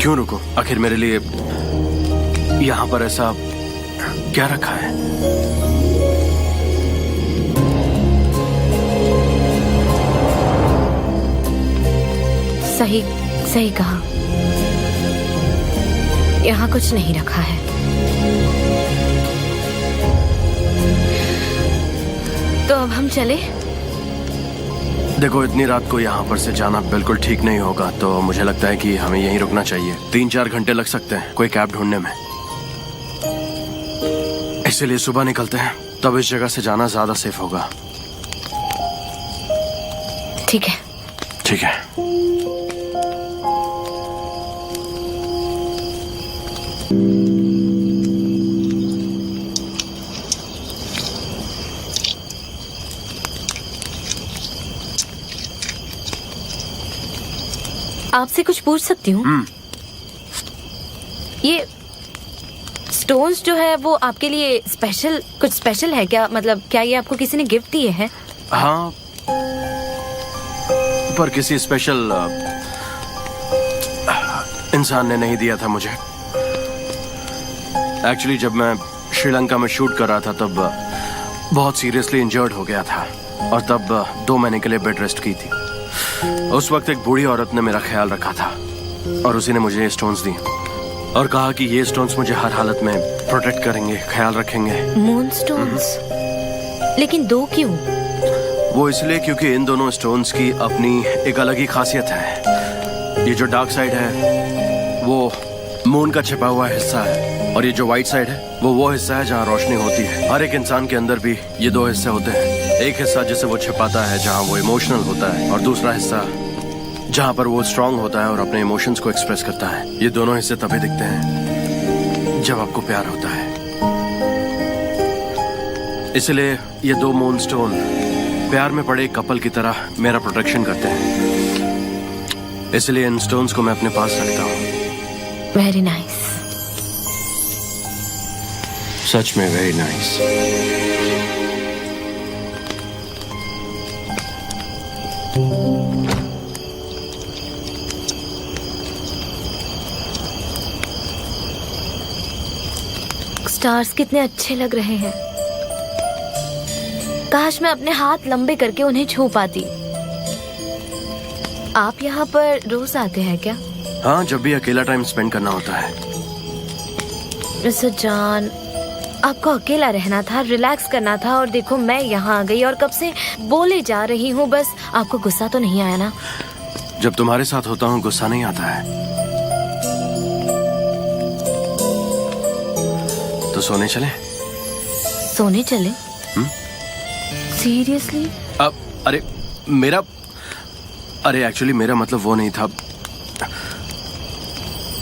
क्यों रुको? आखिर मेरे लिए यहाँ पर ऐसा क्या रखा है? सही कहा। यहाँ कुछ नहीं रखा है। तो अब हम चले? देखो, इतनी रात को यहाँ पर से जाना बिल्कुल ठीक नहीं होगा, तो मुझे लगता है कि हमें यहीं रुकना चाहिए। 3-4 घंटे लग सकते हैं कोई कैब ढूंढने में, इसीलिए सुबह निकलते हैं, तब इस जगह से जाना ज्यादा सेफ होगा। ठीक है। ठीक है। आपसे कुछ पूछ सकती हूँ? ये स्टोन्स जो है वो आपके लिए कुछ स्पेशल है क्या? मतलब क्या ये आपको किसी ने गिफ्ट दिए हैं? हाँ, पर किसी स्पेशल इंसान ने नहीं दिया था मुझे। एक्चुअली जब मैं श्रीलंका में शूट कर रहा था तब बहुत सीरियसली इंजर्ड हो गया था, और तब 2 महीने के लिए बेड रेस्ट की थी। उस वक्त एक बूढ़ी औरत ने मेरा ख्याल रखा था, और उसी ने मुझे ये स्टोन्स दी और कहा कि ये स्टोन्स मुझे हर हालत में प्रोटेक्ट करेंगे, ख्याल रखेंगे। Moon stones? लेकिन 2 क्यों? वो इसलिए क्योंकि इन दोनों स्टोन्स की अपनी एक अलग ही खासियत है। ये जो डार्क साइड है वो मून का छिपा हुआ हिस्सा है, और ये जो व्हाइट साइड है वो हिस्सा है जहाँ रोशनी होती है। हर एक इंसान के अंदर भी ये 2 हिस्से होते हैं। एक हिस्सा जिसे वो छिपाता है जहाँ वो इमोशनल होता है, और दूसरा हिस्सा जहाँ पर वो स्ट्रांग होता है और अपने इमोशंस को एक्सप्रेस करता है। ये दोनों हिस्से तभी दिखते हैं जब आपको प्यार होता है। इसलिए ये 2 मून स्टोन प्यार में पड़े कपल की तरह मेरा प्रोटेक्शन करते हैं। इसलिए इन स्टोन्स को मैं अपने पास रखता हूँ। Very nice. सच में वेरी नाइस। स्टार्स कितने अच्छे लग रहे हैं। काश मैं अपने हाथ लंबे करके उन्हें छू पाती। आप यहाँ पर रोज आते हैं क्या? हाँ, जब भी अकेला टाइम स्पेंड करना होता है। मिस्टर जॉन, आपको अकेला रहना था, रिलैक्स करना था, और देखो मैं यहाँ आ गई और कब से बोले जा रही हूँ। बस आपको गुस्सा तो नहीं आया ना? जब तुम्हारे साथ होता हूँ गुस्सा नहीं आता है। तो तो सोने चले? सोने चले? सीरियसली? अब अरे एक्चुअली मेरा मतलब वो नहीं था।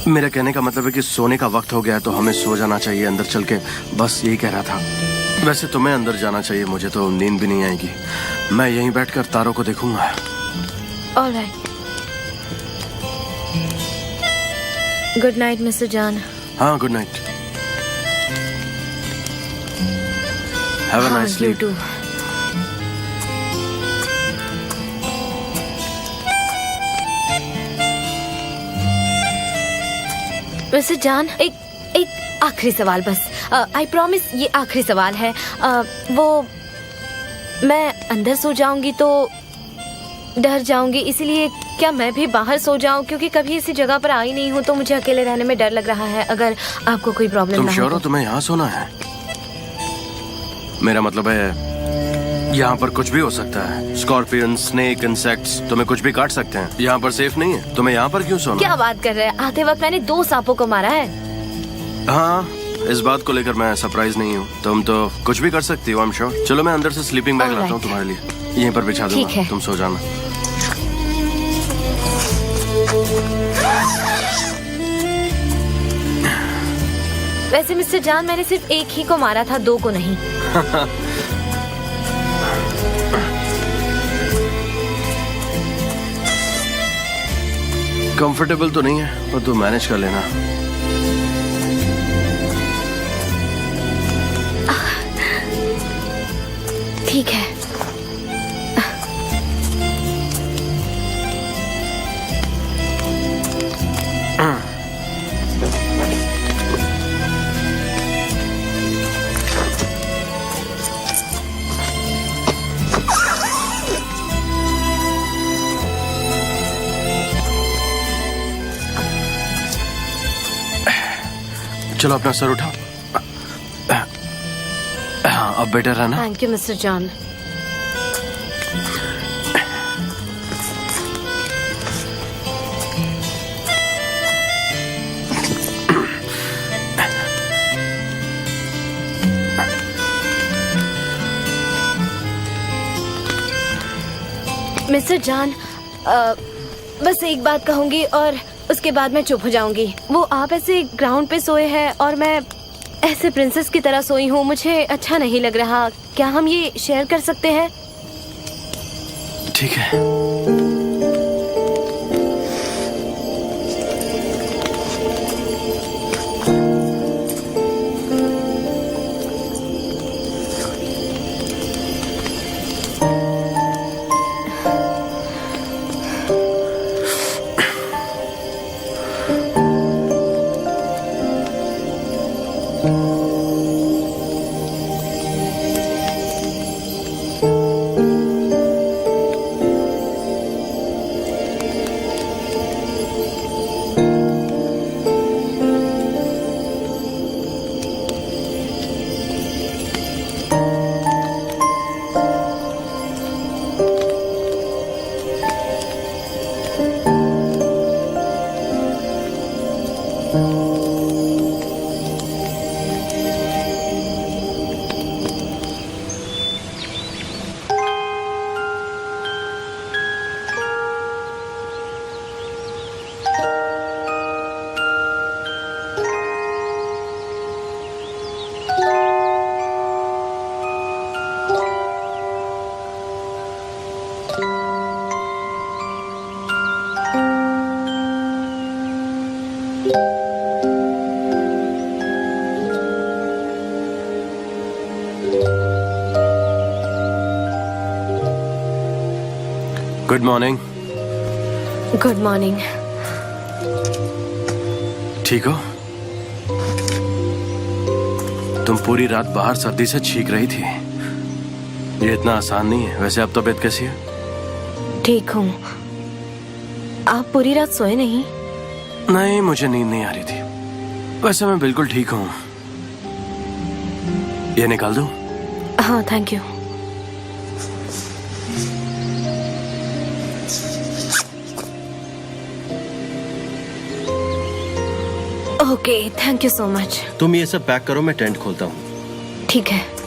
मेरा कहने का मतलब है कि सोने का वक्त हो गया है तो हमें सो जाना चाहिए अंदर चल के, बस यही कह रहा था। वैसे तुम्हें अंदर जाना चाहिए, मुझे तो नींद भी नहीं आएगी। मैं यहीं बैठकर तारों को देखूंगा। Alright. Good night Mister John. हाँ, good night. Have a nice sleep. You too. Mister John, एक आखिरी सवाल बस। आई प्रॉमिस ये आखिरी सवाल है। वो मैं अंदर सो जाऊंगी तो डर जाऊंगी, इसीलिए क्या मैं भी बाहर सो जाऊं? क्योंकि कभी इसी जगह पर आई नहीं हूं तो मुझे अकेले रहने में डर लग रहा है। अगर आपको कोई प्रॉब्लम तुम ना श्योर हो हो तुम्हें यहाँ सोना है? मेरा मतलब है यहाँ पर कुछ भी हो सकता है। स्कॉर्पियन, स्नेक, इंसेक्ट्स तुम्हें कुछ भी काट सकते हैं। यहाँ पर सेफ नहीं है। तुम्हें यहाँ पर क्यों सोना? क्या बात कर रहे हैं? आते वक्त मैंने 2 सांपों को मारा है। हाँ, इस बात को लेकर मैं सरप्राइज नहीं हूँ। तुम तो कुछ भी कर सकती हो, आई एम श्योर। चलो मैं अंदर से स्लीपिंग बैग लाता हूँ तुम्हारे लिए, यहीं पर बिछा ठीक दूंगा, है। तुम सो जाना। वैसे मिस्टर जॉन, मैंने सिर्फ एक ही को मारा था, 2 को नहीं। कंफर्टेबल तो नहीं है पर तू मैनेज कर लेना। ठीक है। चलो अपना सर उठाओ। हाँ, अब बेटर है ना? Thank you mister John. Mister John, बस एक बात कहूंगी और उसके बाद मैं चुप हो जाऊंगी। वो आप ऐसे ग्राउंड पे सोए हैं और मैं ऐसे प्रिंसेस की तरह सोई हूँ, मुझे अच्छा नहीं लग रहा। क्या हम ये शेयर कर सकते हैं? ठीक है। Good morning. Good morning. ठीक हो? तुम पूरी रात बाहर सर्दी से छींक रही थी। ये इतना आसान नहीं है। वैसे अब तबीयत कैसी है? ठीक हूँ। आप पूरी रात सोए नहीं? नहीं, मुझे नींद नहीं आ रही थी। वैसे मैं बिल्कुल ठीक हूँ। ये निकाल दूं? हाँ, thank you. Okay, thank you so much. तुम ये सब पैक करो, मैं टेंट खोलता हूँ। ठीक है।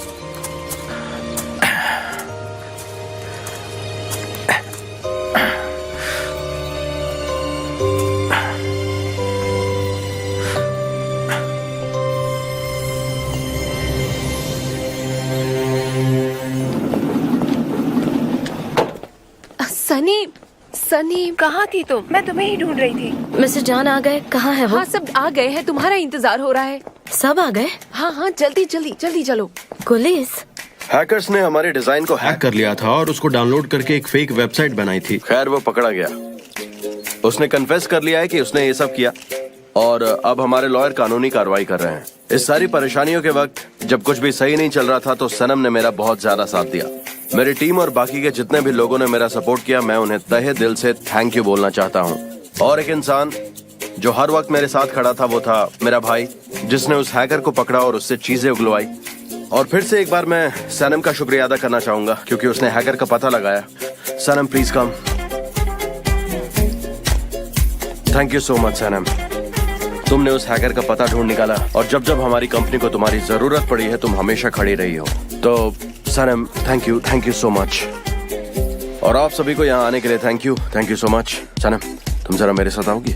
सनी, सनी कहाँ थी तुम? मैं तुम्हें ही ढूंढ रही थी। मिस्टर जॉन आ गए? कहाँ है वो? हाँ, सब आ गए हैं, तुम्हारा इंतजार हो रहा है। सब आ गए? हाँ हाँ, जल्दी जल्दी जल्दी चलो। पुलिस? हैकर्स ने हमारे डिजाइन को हैक कर लिया था और उसको डाउनलोड करके एक फेक वेबसाइट बनाई थी। खैर वो पकड़ा गया। उसने कन्फेस कर लिया है कि उसने ये सब किया और अब हमारे लॉयर कानूनी कार्रवाई कर रहे हैं। इस सारी परेशानियों के वक्त जब कुछ भी सही नहीं चल रहा था तो सनम ने मेरा बहुत ज्यादा साथ दिया। मेरी टीम और बाकी के जितने भी लोगों ने मेरा सपोर्ट किया, मैं उन्हें तहे दिल से थैंक यू बोलना चाहता हूँ। और एक इंसान जो हर वक्त मेरे साथ खड़ा था वो था मेरा भाई, जिसने उस हैकर को पकड़ा और उससे चीजें उगलवाई। और फिर से एक बार मैं सनम का शुक्रिया अदा करना चाहूंगा क्योंकि उसने हैकर का पता लगाया। Sanam please come. Thank you so much Sanam, तुमने उस हैकर का पता ढूंढ निकाला और जब जब हमारी कंपनी को तुम्हारी जरूरत पड़ी है तुम हमेशा खड़ी रही हो। तो सनम थैंक यू सो मच। और आप सभी को यहाँ आने के लिए थैंक यू सो मच। सनम तुम जरा मेरे साथ आओगी?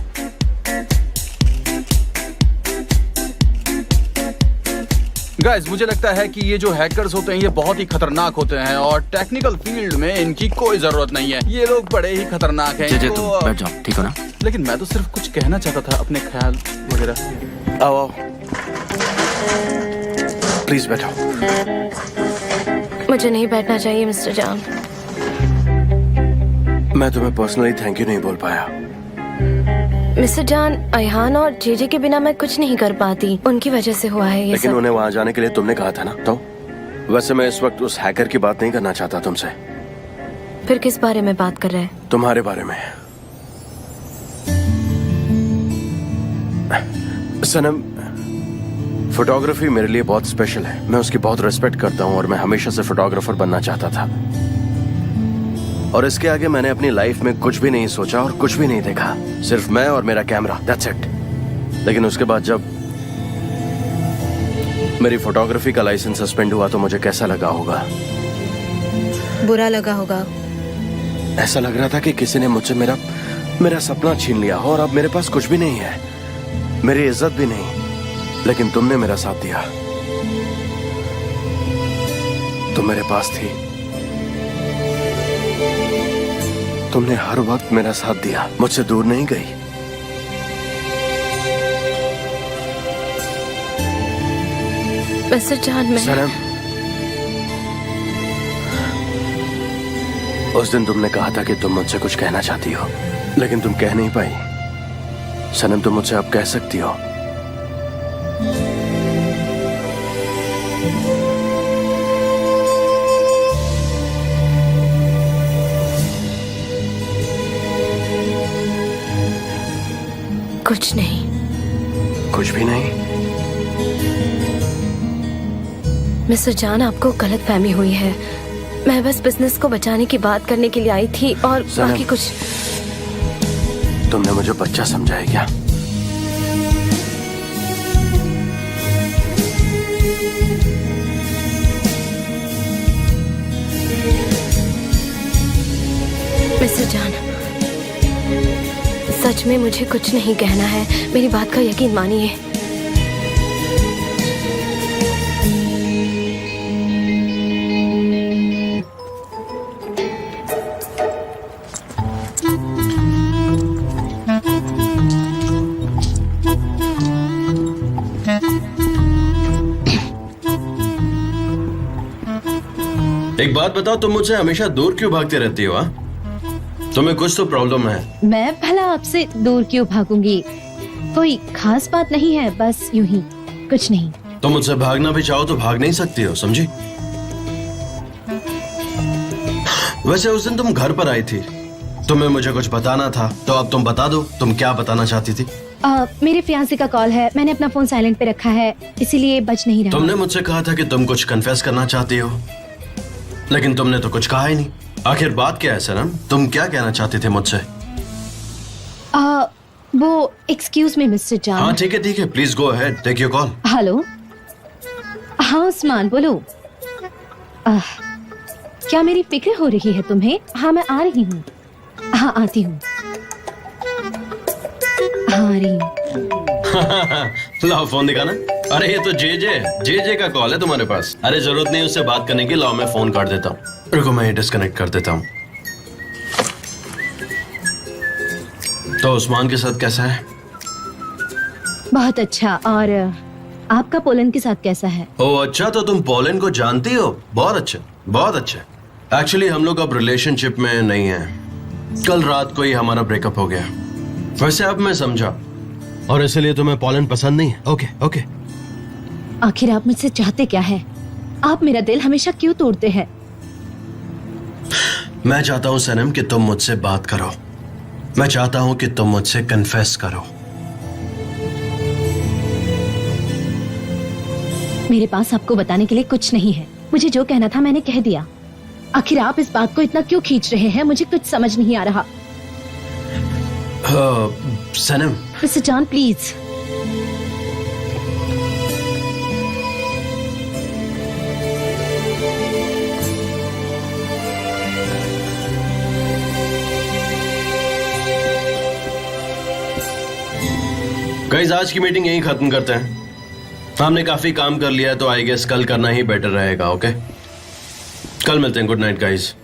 गाइस, मुझे लगता है कि ये जो हैकर्स होते हैं ये बहुत ही खतरनाक होते हैं और टेक्निकल फील्ड में इनकी कोई जरूरत नहीं है। ये लोग बड़े ही खतरनाक हैं। तुम बैठ जाओ, ठीक हो ना? लेकिन मैं तो सिर्फ कुछ कहना चाहता था, अपने ख्याल वगैरह। आओ प्लीज बैठो। मुझे नहीं बैठना चाहिए मिस्टर जॉन। मैं तुम्हें पर्सनली थैंक यू नहीं बोल पाया। मिस्टर जॉन, अयहान और जेजे के बिना मैं कुछ नहीं कर पाती। उनकी वजह से हुआ है ये लेकिन सब। उन्हें वहां जाने के लिए तुमने कहा था ना। तो वैसे मैं इस वक्त उस हैकर की बात नहीं करना चाहता तुमसे। फिर किस बारे में बात कर रहे हैं? तुम्हारे बारे में। सनम, फोटोग्राफी मेरे लिए बहुत स्पेशल है। मैं उसकी बहुत रिस्पेक्ट करता हूँ और मैं हमेशा से फोटोग्राफर बनना चाहता था। और इसके आगे मैंने अपनी लाइफ में कुछ भी नहीं सोचा और कुछ भी नहीं देखा, सिर्फ मैं और मेरा कैमरा, दैट्स इट। लेकिन उसके बाद जब मेरी फोटोग्राफी का लाइसेंस सस्पेंड हुआ तो मुझे कैसा लगा होगा? बुरा लगा होगा। ऐसा लग रहा था कि किसी ने मुझसे मेरा सपना छीन लिया हो और अब मेरे पास कुछ भी नहीं है, मेरी इज्जत भी नहीं। लेकिन तुमने मेरा साथ दिया, तुम मेरे पास थी, तुमने हर वक्त मेरा साथ दिया, मुझसे दूर नहीं गई। मिस्टर जॉन, मैं सनम, उस दिन तुमने कहा था कि तुम मुझसे कुछ कहना चाहती हो लेकिन तुम कह नहीं पाई। सनम, तुम मुझसे अब कह सकती हो। कुछ नहीं। कुछ भी नहीं? मिस्टर जॉन, आपको गलत फहमी हुई है। मैं बस बिजनेस को बचाने की बात करने के लिए आई थी और बाकी कुछ। तुमने मुझे बच्चा समझा है क्या? मिस्टर जॉन, सच में मुझे कुछ नहीं कहना है, मेरी बात का यकीन मानिए। एक बात बताओ, तुम मुझसे हमेशा दूर क्यों भागते रहती हो? तुम्हें कुछ तो प्रॉब्लम है। मैं भला आपसे दूर क्यों भागूंगी? कोई खास बात नहीं है, बस यूं ही, कुछ नहीं। तुम मुझसे भागना भी चाहो तो भाग नहीं सकती हो, समझी? वैसे उस दिन तुम घर पर आई थी, तुम्हें मुझे कुछ बताना था, तो अब तुम बता दो, तुम क्या बताना चाहती थी? मेरे फियांसे का कॉल है, मैंने अपना फोन साइलेंट पे रखा है, इसीलिए बच नहीं रहा। तुमने मुझसे कहा था कि तुम कुछ कन्फेस करना चाहती हो, लेकिन तुमने तो कुछ कहा ही नहीं। आखिर बात क्या है सनम? तुम क्या कहना चाहती थे मुझसे? वो एक्सक्यूज मी मिस्टर हाँ जान। ठीक है, please go ahead, take your call. Hello, हाँ उस्मान बोलो। क्या मेरी फिक्र हो रही है तुम्हें? हाँ मैं आ रही हूँ। हाँ आती हूँ। हाँ आ रही हूँ। लाओ फोन दिखाना। अरे ये तो जे का कॉल है तुम्हारे पास। अरे जरूरत नहीं उससे बात करने की, लाओ मैं फोन काट देता हूँ। रुको मैं डिस्कनेक्ट कर देता हूँ। तो उस्मान के साथ कैसा है? बहुत अच्छा। और आपका पोलैंड के साथ कैसा है? ओह अच्छा, तो तुम पोलैंड को जानती हो? बहुत अच्छा, बहुत अच्छा। एक्चुअली हम लोग अब रिलेशनशिप में नहीं हैं। कल रात को ही हमारा ब्रेकअप हो गया। वैसे अब मैं समझा, और इसलिए तुम्हें पोलैंड पसंद नहीं है। Okay okay. आखिर आप मुझसे चाहते क्या है? आप मेरा दिल हमेशा क्यों तोड़ते हैं? मैं चाहता हूँ सनम कि तुम मुझसे बात करो। मैं चाहता हूँ कि तुम मुझसे कन्फेस करो। मेरे पास आपको बताने के लिए कुछ नहीं है। मुझे जो कहना था मैंने कह दिया। आखिर आप इस बात को इतना क्यों खींच रहे हैं? मुझे कुछ समझ नहीं आ रहा। Sanam. Mister John please. Guys आज की मीटिंग यहीं खत्म करते हैं। हमने काफी काम कर लिया है, तो आई गेस कल करना ही बेटर रहेगा। ओके, कल मिलते हैं। Good night guys.